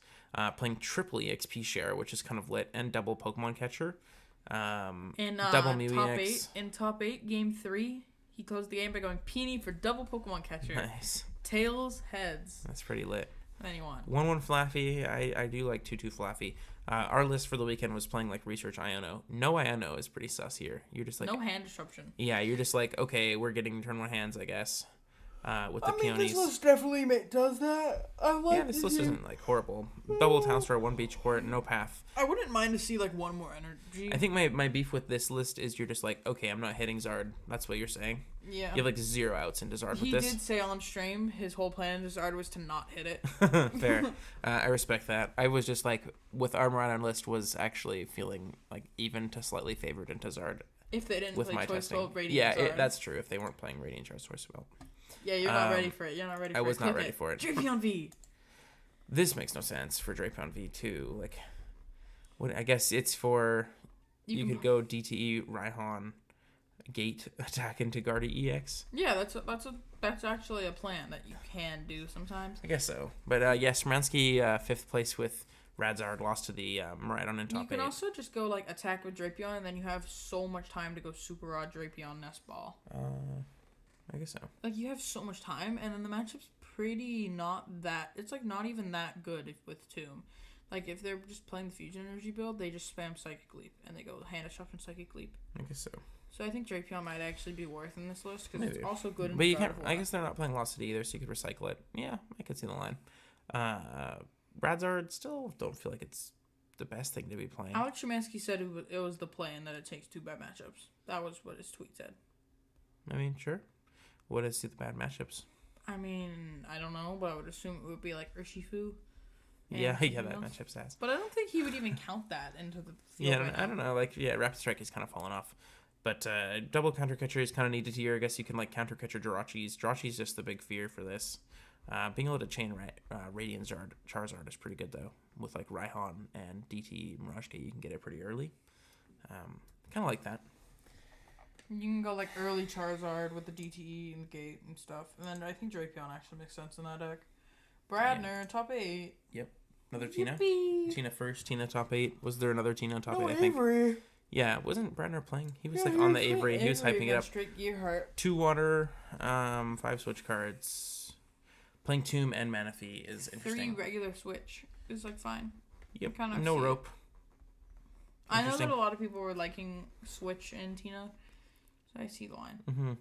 Playing triple EXP share, which is kind of lit, and double Pokemon catcher. Double Mew
top
EX.
8, in top 8, game 3, he closed the game by going Peony for double Pokemon catcher.
Nice.
Tails, heads.
That's pretty lit.
And then you won.
1-1 Flaffy. I do like 2-2 Flaffy. Our list for the weekend was playing like research Iono. No Iono is pretty sus here. You're just like
no hand disruption.
Yeah, you're just like, okay, we're getting turn 1 hands, I guess. With the Peonies.
This list definitely does that.
This list isn't like horrible. Double Townstar, 1 Beach Court, no path.
I wouldn't mind to see like 1 more energy.
I think my beef with this list is you're just like, okay, I'm not hitting Zard. That's what you're saying.
Yeah.
You have like 0 outs into Zard with this.
He did say on stream his whole plan to Zard was to not hit it.
Fair. I respect that. I was just like, with our Maraudon list was actually feeling like even to slightly favored into Zard.
If they didn't
with
play
my
Choice
testing.
Belt, Radiant Zard.
That's true. If they weren't playing Radiant Choice Belt.
Yeah, you're not ready for it. You're not ready for it.
I was not ready for it.
Drapion V.
This makes no sense for Drapion V2. Like, what? I guess it's for... You could go DTE, Raihan, Gate, attack into Guardy EX.
Yeah, that's actually a plan that you can do sometimes.
I guess so. But, Szymanski, 5th place with Radzard, lost to the Miraidon in top 8.
You can also just go, like, attack with Drapion, and then you have so much time to go Super Rod Drapion Nest Ball.
I guess so.
Like, you have so much time, and then the matchup's pretty not that... It's, like, not even that good with Tomb. Like, if they're just playing the Fusion Energy build, they just spam Psychic Leap, and they go Hand Disruption, Psychic Leap.
I guess so.
So I think Drapion might actually be worth in this list, because it's also good in
But you can't... I guess they're not playing Lost City either, so you could recycle it. Yeah, I could see the line. Radzard, still don't feel like it's the best thing to be playing.
Alex Szymanski said it was the play and that it takes 2 bad matchups. That was what his tweet said.
I mean, sure. What is the bad matchups?
I mean, I don't know, but I would assume it would be like Urshifu.
Yeah, that matchup says.
But I don't think he would even count that into the field.
Yeah, I don't know. Like, Rapid Strike is kind of fallen off. But double Counter Catcher is kind of needed here. I guess you can, like, Counter Catcher Jirachi's. Jirachi's just the big fear for this. Being able to chain Radiant Charizard is pretty good, though. With, like, Raihan and DT Mirage Gate, you can get it pretty early. Kind of like that.
You can go like early Charizard with the DTE and the gate and stuff. And then I think Drapion actually makes sense in that deck. Bradner, top 8.
Yep. Another Tina.
Yippee.
Tina first, Tina top 8. Was there another Tina top 8, I think?
Avery.
Yeah, wasn't Bradner playing? He was on the Avery. He was hyping it up.
Straight Gearheart.
2 water, 5 switch cards. Playing Tomb and Manaphy is interesting.
3 regular switch is like fine.
Yep. No rope.
I know that a lot of people were liking Switch and Tina. I see the line.
Mm-hmm.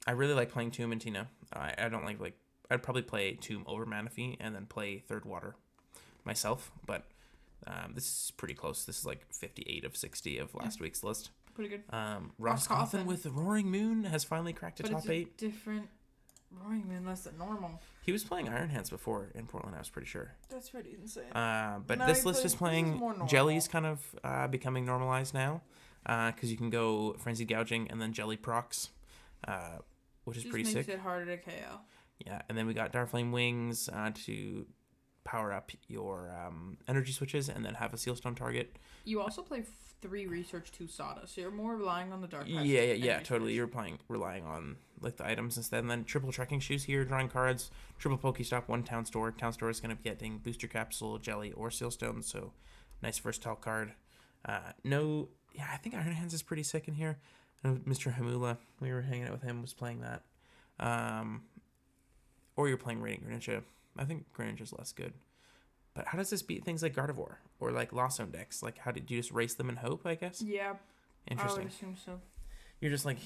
I really like playing Tomb and Tina. I don't like I'd probably play Tomb over Manaphy and then play Third Water myself. But this is pretty close. This is like 58 of 60 of last week's list.
Pretty good.
Ross Coffin with the Roaring Moon has finally cracked a top 8.
It's a different Roaring Moon less than normal.
He was playing Iron Hands before in Portland, I was pretty sure.
That's pretty insane.
But this list is playing Jelly's kind of becoming normalized now. Because you can go Frenzied Gouging and then Jelly procs, which is pretty sick.
Just makes it harder to KO.
Yeah, and then we got Darkflame Wings to power up your energy switches and then have a Sealstone target.
You also play 3 Research 2 Sada, so you're more relying on the Dark Patch.
Yeah, totally. You're relying on like the items instead. And then triple trekking shoes here, drawing cards, triple Pokestop, 1 town store. Town store is going to be getting booster capsule, jelly, or sealstone. So nice versatile card. I think Iron Hands is pretty sick in here. I know Mr. Hamula, we were hanging out with him, was playing that. Or you're playing Radiant Greninja. I think Greninja's less good. But how does this beat things like Gardevoir or like Lost Zone decks? Like, how did you just race them and hope, I guess?
Yeah.
Interesting.
I would assume so.
You're just like...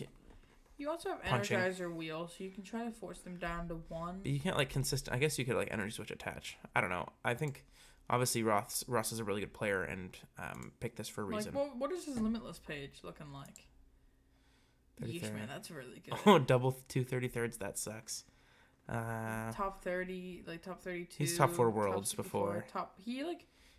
You also have
punching.
Energizer wheels, so you can try to force them down to 1.
But you can't like consistent... I guess you could like energy switch attach. I don't know. I think obviously Ross is a really good player and picked this for a reason.
Like, what is his Limitless page looking like?
33rd.
Yeesh, man, that's really good.
Oh, double 2 33rds. That sucks.
Top 30, like top 32.
He's top 4 worlds before.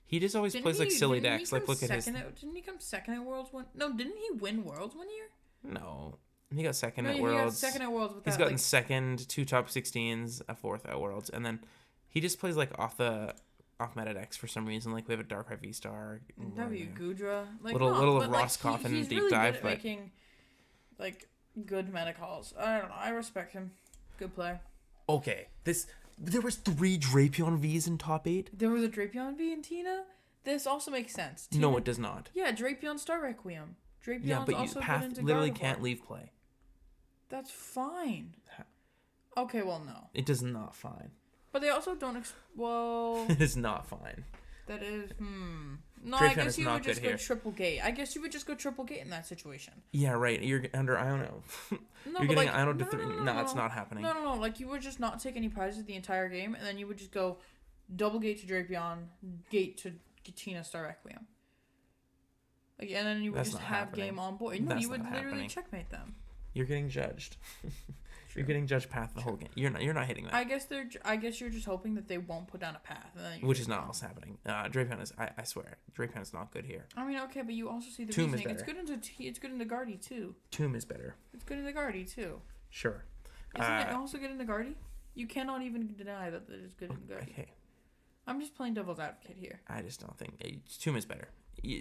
He
just always plays like silly decks. Like look at his.
Didn't he come second at Worlds one? No, didn't he win Worlds one year?
No, he got second
No,
at
he
Worlds.
got second at Worlds with that.
He's gotten second, 2 top 16s, a 4th at Worlds, and then he just plays like off meta decks for some reason. Like we have a Darkrai V-Star.
Gudra. Like,
little of Ross Coffin
he's
deep
really
dive,
good at
but
making like good meta calls. I don't know. I respect him. Good player.
Okay, there was 3 Drapion Vs in top 8.
There was a Drapion V in Tina. This also makes sense.
No, it does not.
Yeah, Drapion Star Requiem. Drapion's
Yeah, but
also
Path
good into
literally
Gardevoir.
can't leave play.
That's fine. Okay, well, no.
It does not fine.
But they also don't. Well,
It is not fine.
that is. No,
Drapion
I guess
is
you
not
would just
good
go
here.
triple gate. I guess you would just go triple gate in that situation.
Yeah, right. You're under Iono.
No,
You're
but
getting
like,
Iono to 3. No, it's not happening.
No. Like, you would just not take any prizes the entire game, and then you would just go double gate to Drapion, gate to Tina Star Requiem. Like, and then you would
That's
just
not
have
happening.
game on board. No,
That's
you would
not
literally
happening.
checkmate them.
You're getting judged. You're getting judged Path the whole game. You're not hitting that.
I guess you're just hoping that they won't put down a path, and then
Which is not what's happening. Drapion is. I swear, Drapion is not good here.
I mean, okay, but you also see the
Tomb is
reasoning. It's
better.
good into Guardy too.
Tomb is better.
It's good into Guardy too.
Sure.
Isn't it also good into Guardy? You cannot even deny that it is good in Guardy.
Okay.
I'm just playing devil's advocate here.
I just don't think Tomb is better.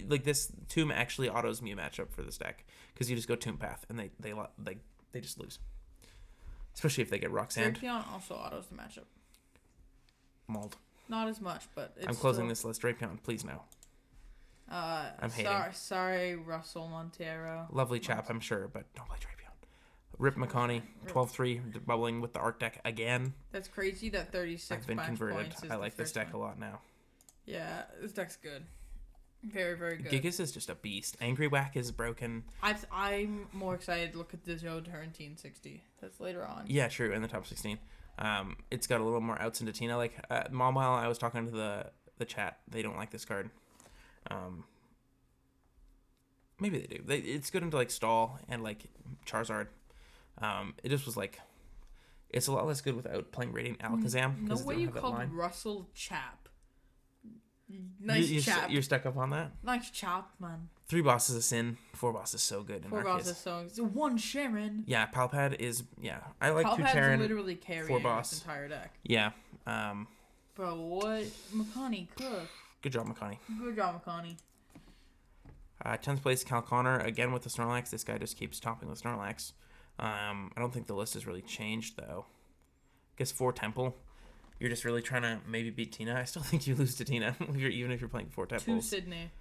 Like this Tomb actually autos Mew matchup for this deck because you just go Tomb Path and they just lose. Especially if they get Roxanne.
Drapion also autos the matchup.
Mauled.
Not as much, but it's
I'm closing this list. Drapion, please no. I'm hating.
Sorry, Russell Montero.
Lovely chap, I'm sure, but don't play Drapion. Rip McConney, 12-3, bubbling with the Arc deck again.
That's crazy that 36
I've been
match
converted.
points is
I
the
like this
first
deck
one.
a lot now.
Yeah, this deck's good. Very, very good.
Gigas is just a beast. Angry Whack is broken.
I'm more excited to look at the Joe Turrentine 60. That's later on.
Yeah, true, in the top 16. It's got a little more outs into Tina. Like, Mom, while I was talking to the chat, they don't like this card. Maybe they do. It's good into, like, Stall and, like, Charizard. It just was, like... It's a lot less good without playing Radiant Alakazam.
No way you called Russell Chap. Nice chap.
You're stuck up on that?
Nice chap, man.
3 bosses is sin. 4 bosses so good in
4 bosses so good. 1 Sharon.
Yeah, Palpad is... Yeah, I like 2
Palpad's
Terran,
literally carrying
4 boss.
this entire deck.
Yeah.
Bro, what? McConney cook.
Good job, McConney.
Good job, McConney.
10th place, Cal Connor, again with the Snorlax. This guy just keeps topping with Snorlax. I don't think the list has really changed, though. I guess 4 Temple. You're just really trying to maybe beat Tina. I still think you lose to Tina, even if you're playing 4 Temples.
2 Sydney.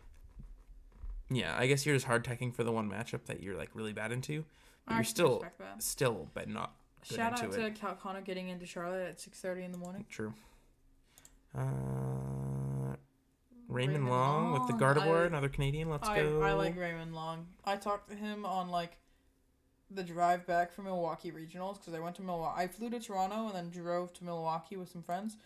Yeah, I guess you're just hard teching for the one matchup that you're like really bad into. But you're still, but not good
Shout out
into
to
it.
Cal Connor getting into Charlotte at 6:30 in the morning.
True. Raymond Long with the Gardevoir, another Canadian. Let's go.
I like Raymond Long. I talked to him on like the drive back from Milwaukee regionals because I went to Milwaukee. I flew to Toronto and then drove to Milwaukee with some friends,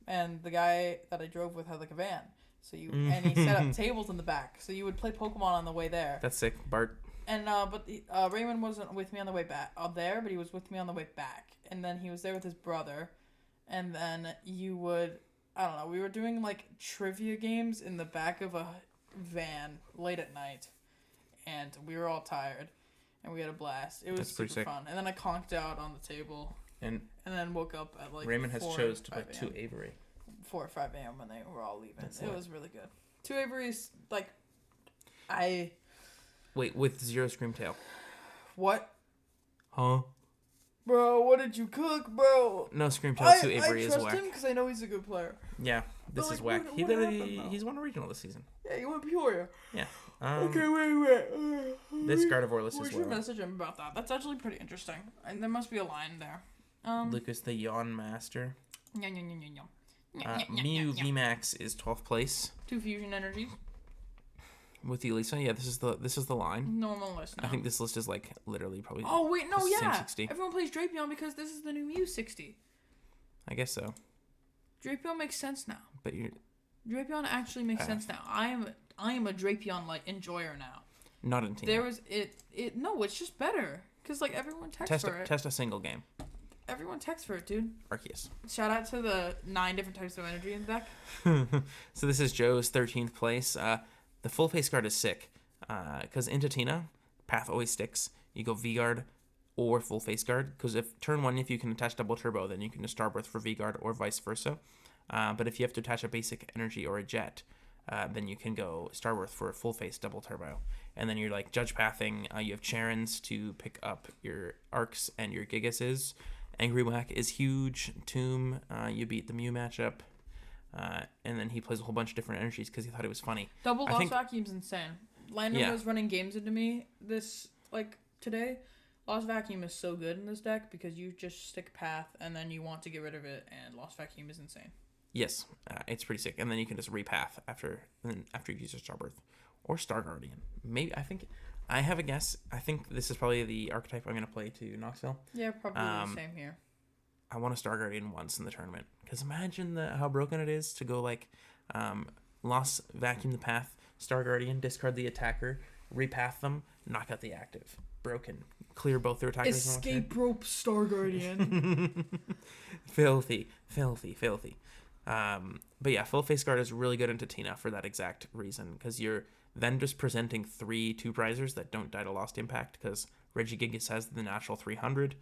and the guy that I drove with had like a van. So and he set up tables in the back, so you would play Pokemon on the way there.
That's sick, Bart.
And but Raymond wasn't with me on the way back there, but he was with me on the way back, and then he was there with his brother, and then you would. I don't know. We were doing like trivia games in the back of a van late at night, and we were all tired, and we had a blast. It was super fun. And then I conked out on the table, and then woke up at like
Raymond has chose to put 2 Avery.
4 or 5 a.m. when they were all leaving. It was really good. 2 Avery's like,
Wait, with 0 Screamtail.
What?
Huh?
Bro, what did you cook, bro?
No, Screamtail 2 Avery is
I trust
whack.
him because I know he's a good player.
Yeah, this is whack. He's won a regional this season.
Yeah, he won Peoria.
Yeah.
Okay, wait.
This Gardevoir list
We
as
should
well.
message him about that. That's actually pretty interesting. And there must be a line there.
Lucas, the Yawn Master.
Yeah.
Mew VMAX is 12th place
2 fusion energies.
with Elisa. Yeah, this is the line.
Normal list. No.
I think this list is like literally probably.
Oh wait, no,
the same
yeah.
60.
Everyone plays Drapion because this is the new Mew 60.
I guess so.
Drapion makes sense now.
But you're
Drapion actually makes sense now. I am a Drapion like enjoyer now.
not in team.
There was no, it's just better because like everyone texts for it.
Test a single game.
Everyone texts for it, dude.
Arceus.
Shout out to the 9 different types of energy in the deck.
So this is Joe's 13th place. The full face guard is sick because into Tina, path always sticks. You go V-Guard or full face guard because if turn 1, if you can attach double turbo, then you can just Starbirth for V-Guard or vice versa. But if you have to attach a basic energy or a jet, then you can go Starbirth for a full face double turbo. And then you're like judge pathing. You have Charons to pick up your Arcs and your Gigases. Angry Whack is huge. Tomb, you beat the Mew matchup. And then he plays a whole bunch of different energies because he thought it was funny.
Double Lost Vacuum's insane. Landen was running games into me today. Lost Vacuum is so good in this deck because you just stick Path and then you want to get rid of it, and Lost Vacuum is insane.
Yes, it's pretty sick. And then you can just repath after you use your Starbirth or Star Guardian. Maybe I have a guess. I think this is probably the archetype I'm going to play to Knoxville.
Yeah, probably the same here.
I want a Star Guardian once in the tournament. Because imagine how broken it is to go like Lost Vacuum the path, Star Guardian, discard the attacker, repath them, knock out the active. Broken. Clear both their attackers.
Escape rope Star Guardian.
Filthy. But yeah, full face guard is really good into Tina for that exact reason. Because you're then just presenting 3 2-prizers that don't die to Lost Impact. Because Regigigas has the natural 300.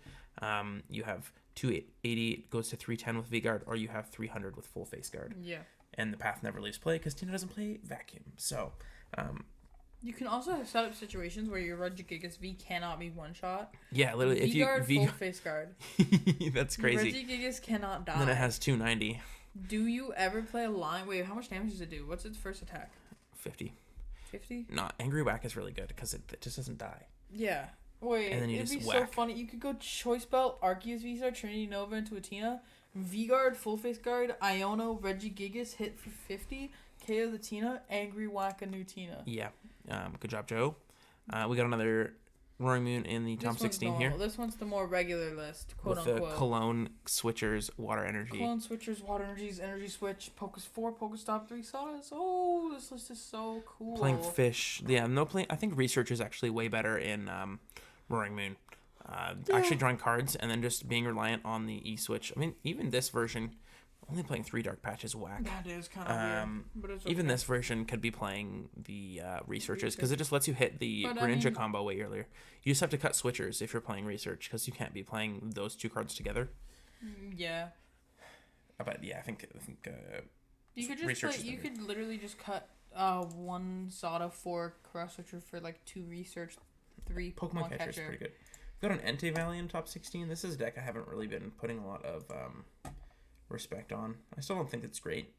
You have 280 goes to 310 with V-Guard, or you have 300 with full face guard.
Yeah.
And the path never leaves play because Tina doesn't play vacuum. So,
you can also have set up situations where your Regigigas V cannot be one shot.
Yeah, literally, if you
full face guard.
That's crazy.
Regigigas cannot die.
And then it has 290.
Do you ever play a line? Wait, how much damage does it do? What's its first attack?
50.
50?
No, Angry Whack is really good because it just doesn't die.
Yeah. Wait,
and then you
it'd
just
be
whack.
so funny. You could go Choice Belt, Arceus V-Star, Trinity Nova into a Tina, V-Guard, Full Face Guard, Iono, Regigigas hit for 50, KO the Tina, Angry Whack a new Tina.
Yeah. Good job, Joe. We got another Roaring Moon in the top 16 here.
This one's the more regular list, quote
with
unquote.
the Cologne Switchers, Water Energy.
Clone Switchers, Water Energies, Energy Switch, Pocus 4, Pokestop 3 Sodas. Oh, this list is so cool.
Playing Fish. Yeah, I think Research is actually way better in Roaring Moon. Actually drawing cards and then just being reliant on the E-Switch. I mean, even this version, only playing 3 Dark Patches whack.
That is kind of weird. But it's okay.
Even this version could be playing the Researchers because it just lets you hit the Greninja combo way earlier. You just have to cut Switchers if you're playing Research because you can't be playing those 2 cards together.
Yeah.
But yeah, I think
you could just play, you could literally just cut 1 Sada 4 Cross Switcher for like 2 Research, 3
Pokemon Catcher is pretty good. We've got an Entei Valley in top 16. This is a deck I haven't really been putting a lot of respect on. I still don't think it's great.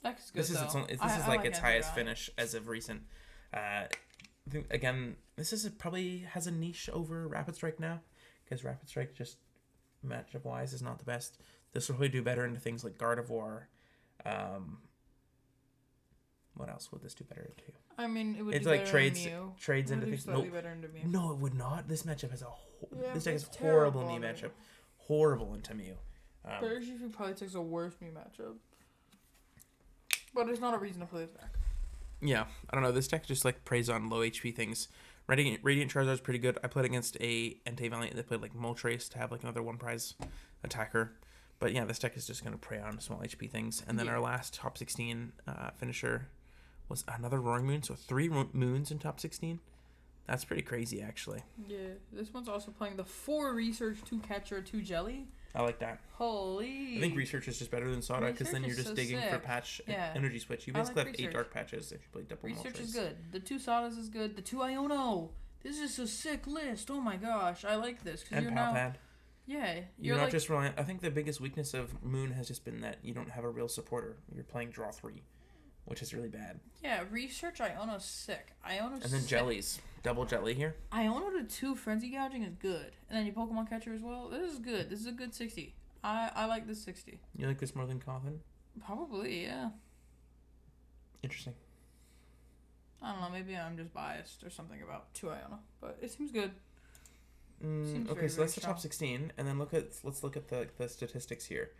Deck's good,
this is its highest finish as of recent. I think, again, this probably has a niche over Rapid Strike now because Rapid Strike just matchup wise is not the best. This will probably do better into things like Gardevoir. What else would this do better into?
I mean, it would
it's
do
like
better
trades
into things.
Better into Mew. No, it would not. This matchup has this deck is
terrible
horrible Mew matchup. Horrible into Mew.
Bergey probably takes a worse Mew matchup. But it's not a reason to play this deck.
Yeah, I don't know. This deck just like preys on low HP things. Radiant Charizard's pretty good. I played against a Entei Valiant that played like Moltres to have like another 1-prize attacker. But yeah, this deck is just going to prey on small HP things. And then our last top 16 finisher was another Roaring Moon. So 3 moons in top 16. That's pretty crazy, actually.
Yeah, this one's also playing the 4 Research, 2 Catcher, 2 Jelly.
I like that.
Holy.
I think Research is just better than Sada because then you're just digging for patch energy switch. You basically have 8 Dark Patches if you play double
Research
Moltres.
is good. The 2 Sadas is good. The 2 Iono. This is a sick list. Oh my gosh, I like this.
And Palpad.
Yeah,
You're not just relying. I think the biggest weakness of Moon has just been that you don't have a real supporter. You're playing draw 3, which is really bad.
Yeah, research Iono's sick. Iono's
and then
sick.
jellies, double jelly here.
Iono to 2 frenzy gouging is good, and then your Pokemon catcher as well. This is good. This is a good 60. I like this 60.
You like this more than Coffin?
Probably, yeah.
Interesting.
I don't know. Maybe I'm just biased or something about 2 Iono, but it seems good.
Okay, so that's the top 16, and then let's look at the statistics here.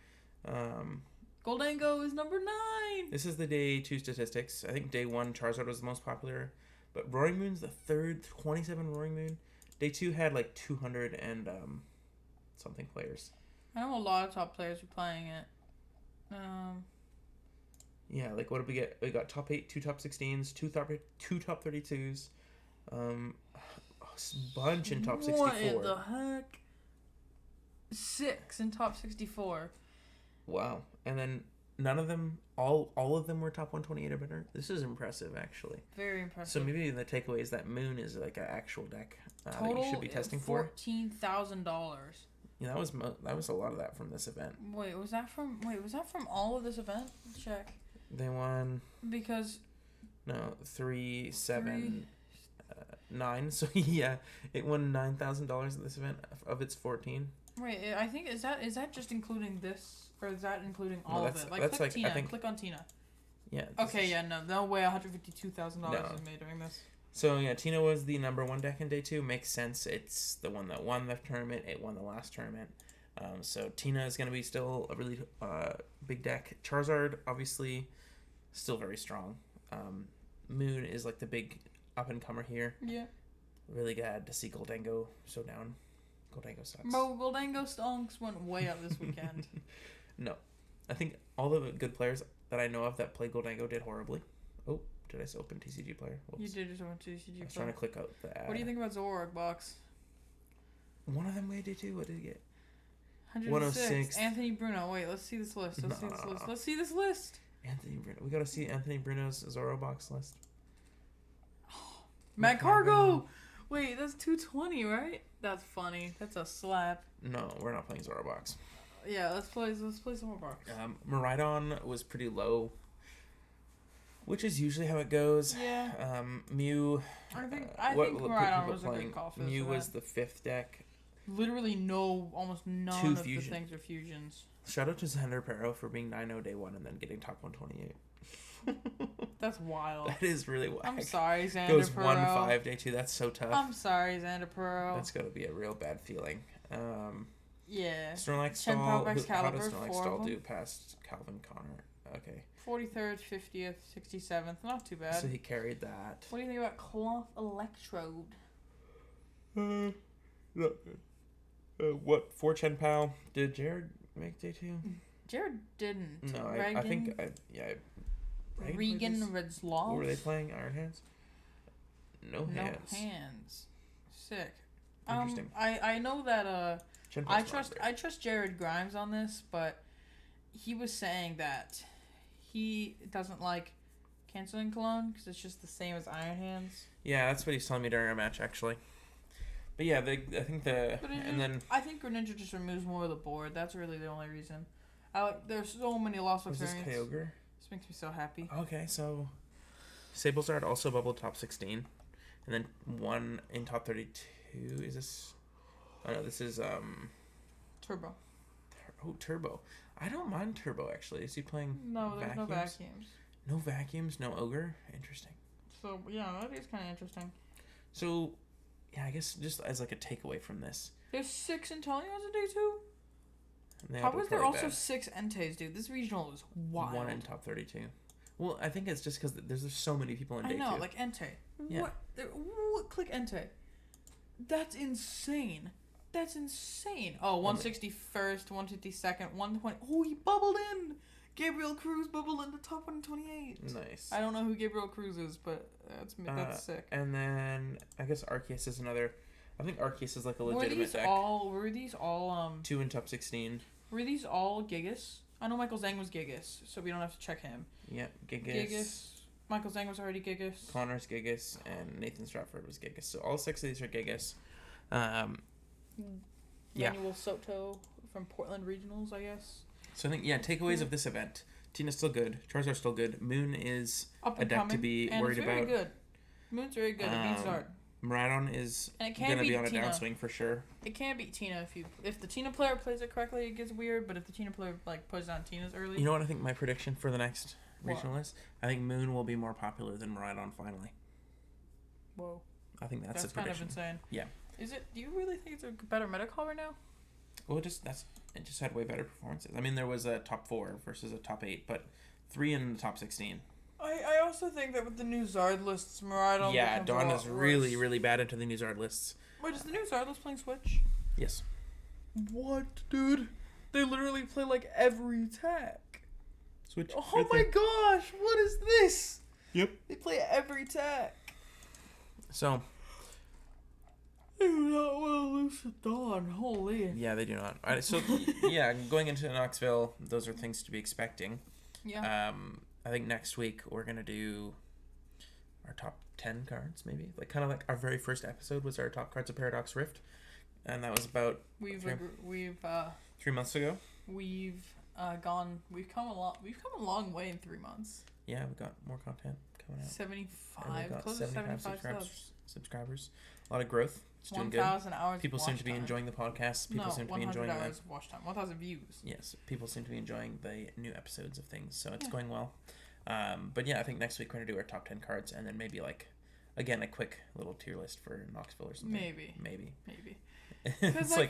Goldango is number 9.
This is the day 2 statistics. I think day 1 Charizard was the most popular, but Roaring Moon's the third. 27 Roaring Moon. Day 2 had like 200 and something players.
I know a lot of top players are playing it.
Yeah, like what did we get? We got top 8, 2 top 16s, 2 top 32s, a bunch in top 64.
What in the heck? 6 in top 64.
Wow. And then none of them, all of them were top 128 or better. This is impressive, actually.
Very impressive.
So maybe the takeaway is that Moon is like an actual deck that you should be testing for.
$14,000.
Yeah, that was a lot of that from this event.
Wait, was that from all of this event? Check.
They won.
Because.
No, 3, 7, 9. So yeah, it won $9,000 at this event of its 14.
Wait, I think is that just including this, or is that including all of it? Like, click Tina. Click on Tina.
Yeah.
Okay. Yeah. No way. $152,000 is made during this.
So yeah, Tina was the number 1 deck in day 2. Makes sense. It's the one that won the tournament. It won the last tournament. So Tina is going to be still a really big deck. Charizard, obviously, still very strong. Moon is like the big up-and-comer here.
Yeah.
Really glad to see Goldango so down. Goldango sucks.
Bro, Goldango stonks went way up this weekend.
No. I think all the good players that I know of that played Goldango did horribly. Oh, did I just open TCG Player? Whoops.
You did just open TCG Player.
I was trying to click out the ad.
What do you think about Zoroark box?
One of them weighed day 2. What did he get?
106. Anthony Bruno. Wait, let's see this list. Let's see this list.
Anthony Bruno. We got to see Anthony Bruno's Zoro box list.
Matt Cargo. Wait, that's 220, right? That's funny. That's a slap.
No, we're not playing Zoro box.
Yeah, let's play some more box.
Miraidon was pretty low, which is usually how it goes.
Yeah.
Mew.
I think Miraidon was a good call for this
Mew
event.
was the 5th deck.
Literally almost none
2
of
fusion.
the things are fusions.
Shout out to Xander Perro for being 9-0 day 1 and then getting top 128.
That's wild.
That is really wild.
I'm sorry, Xander
Goes
Perro.
1-5 day 2. That's so tough.
I'm sorry, Xander Perro.
That's gotta be a real bad feeling.
Yeah.
Snorlax Stall. How does Snorlax Stall do past Calvin Connor? Okay.
43rd, 50th, 67th. Not too bad.
So he carried that.
What do you think about Cloth Electrode?
What? 4 Chen Pao. Did Jared make day 2?
Jared didn't.
No, I think.
Regan Redslaw.
What were they playing? Iron Hands? No hands.
No hands. Sick.
Interesting.
I know that
I
trust Jared Grimes on this, but he was saying that he doesn't like canceling Cologne because it's just the same as Iron Hands.
Yeah, that's what he's telling me during our match actually. But yeah, I think
Greninja just removes more of the board. That's really the only reason. There's so many lost of variants.
Is this Kyogre?
This makes me so happy.
Okay, so Sablezard also bubbled top 16, and then 1 in top 32. Is this? Oh no, this is
Turbo.
Turbo. I don't mind Turbo actually. Is he playing?
No, there's no vacuums.
No vacuums, no ogre. Interesting.
So yeah, that is kind of interesting.
So, yeah, I guess just as like a takeaway from this,
there's 6 Inteleons in day 2. How was there also 6 Entei, dude? This regional is wild.
1 in top 32. Well, I think it's just because there's so many people in day 2.
I know, like Entei.
Yeah.
What? Click Entei. That's insane. Oh, 161st, 152nd, 120. Oh, he bubbled in. Gabriel Cruz bubbled in the top 128.
Nice.
I don't know who Gabriel Cruz is, but that's sick.
And then I guess Arceus is another. I think Arceus is like a legitimate deck.
Were these all
2 in top 16.
Were these all Gigas? I know Michael Zhang was Gigas, so we don't have to check him.
Yep, Gigas.
Michael Zhang was already Gigas.
Connor's Gigas, and Nathan Stratford was Gigas. So all 6 of these are Gigas. Yeah.
Manuel Soto from Portland Regionals, I guess.
So I think, takeaways of this event. Tina's still good. Charizard's still good. Moon is
Up
a
and
deck
coming,
to be
and
worried
it's very
about.
good. Moon's very good. It beats Zard.
Miraidon is
And it can
going to
beat
be on a
Tina.
downswing for sure.
It can beat Tina if the Tina player plays it correctly. It gets weird, but if the Tina player puts on Tina's early.
You know what I think my prediction for the next
What?
regional is? I think Moon will be more popular than Miraidon finally.
Whoa.
I think that's a
kind of
prediction.
insane.
Yeah.
Is it? Do you really think it's a better meta call right now?
Well, it just had way better performances. I mean, there was a top 4 versus a top 8, but 3 in the top 16.
I also think that with the new Zard lists, Miraidon.
Yeah,
becomes a
Dawn
lot
is really,
worse.
really bad into the new Zard lists.
Wait, is the new Zard list playing Switch?
Yes.
What, dude? They literally play every attack.
Switch.
Oh
right
my
there.
gosh, what is this?
Yep.
They play every attack.
So.
They do not want to lose to Dawn. Holy.
Yeah, they do not. Alright, so, going into Knoxville, those are things to be expecting.
Yeah.
I think next week we're going to do our top 10 cards, maybe. Kind of like our very first episode was our top cards of Paradox Rift. And that was about
We've
3 months ago.
We've come a long way in 3 months.
Yeah, we got more content coming out.
75, close to 75
subscribers. A lot of growth. It's doing good.
1,000 hours.
People
of
seem
watch
to be
time.
enjoying the podcast. People seem to be
100
enjoying
hours of watch time. 1,000 views.
Yes, people seem to be enjoying the new episodes of things, so it's going well. But I think next week we're gonna do our top 10 cards, and then maybe again a quick little tier list for Knoxville or something. Maybe. It's
the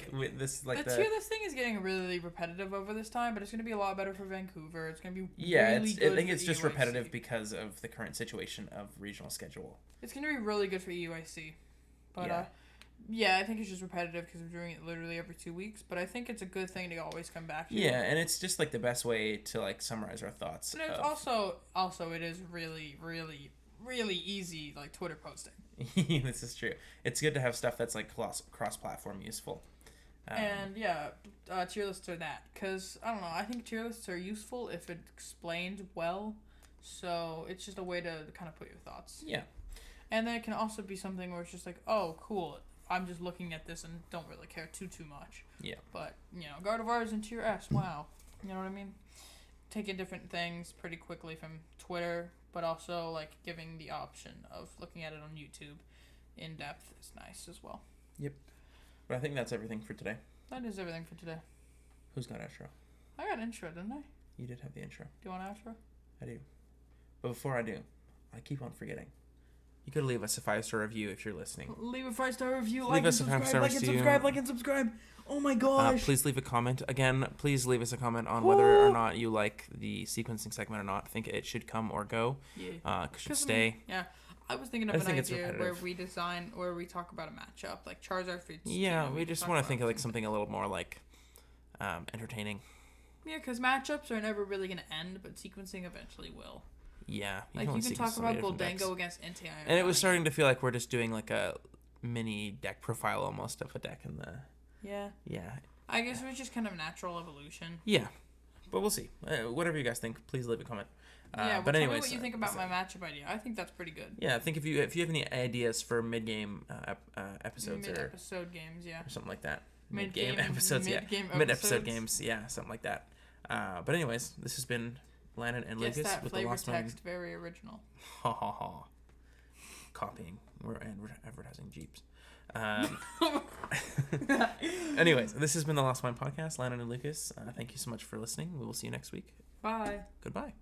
tier list thing is getting really repetitive over this time, but it's gonna be a lot better for Vancouver. It's gonna be really good.
I think it's just
EUIC.
repetitive because of the current situation of regional schedule.
It's gonna be really good for EUIC, but I think it's just repetitive because we're doing it literally every 2 weeks. But I think it's a good thing to always come back to.
Yeah, and it's just the best way to summarize our thoughts.
And it's also it is really, really, really easy Twitter posting.
This is true. It's good to have stuff that's cross-platform useful.
Tier lists are that because I don't know. I think tier lists are useful if it explained well. So it's just a way to kind of put your thoughts.
Yeah.
And then it can also be something where it's just oh, cool. I'm just looking at this and don't really care too much.
Yeah.
But, Gardevoir in tier S, wow. You know what I mean? Taking different things pretty quickly from Twitter, but also, giving the option of looking at it on YouTube in depth is nice as well.
Yep. But I think that's everything for today.
That is everything for today.
Who's got outro?
I got intro, didn't I?
You did have the intro.
Do you want outro?
I do. But before I do, I keep on forgetting. You could leave us a 5-star review if you're listening.
Leave a 5-star review.
Leave us a 5-star review.
Like and subscribe. Oh my gosh.
Please leave a comment. Again, please leave us a comment on whether or not you like the sequencing segment or not. Think it should come or go.
Yeah.
Should stay.
I was thinking of an idea where we talk about a matchup, like Charizard for
Yeah, we just want to think of something a little more entertaining.
Yeah, because matchups are never really going to end, but sequencing eventually will.
Yeah.
You can talk about Goldango against Entei.
And it was starting to feel like we're just doing a mini deck profile almost of a deck in the...
Yeah.
Yeah.
I guess it was just kind of natural evolution.
Yeah. But we'll see. Whatever you guys think, please leave a comment.
But anyways, tell me what you think about my matchup idea. I think that's pretty good.
Yeah, I think if you have any ideas for mid-game episodes
mid-episode games, yeah,
or something like that.
Mid-game
episodes,
mid-episode
games, yeah, something like that. But anyways, this has been Landen and Lucas
that
with
flavor
the Lost
text, very original.
Ha ha ha. Copying. We're advertising Jeeps. Anyways, this has been the Lost Mine Podcast, Landen and Lucas. Thank you so much for listening. We will see you next week.
Bye.
Goodbye.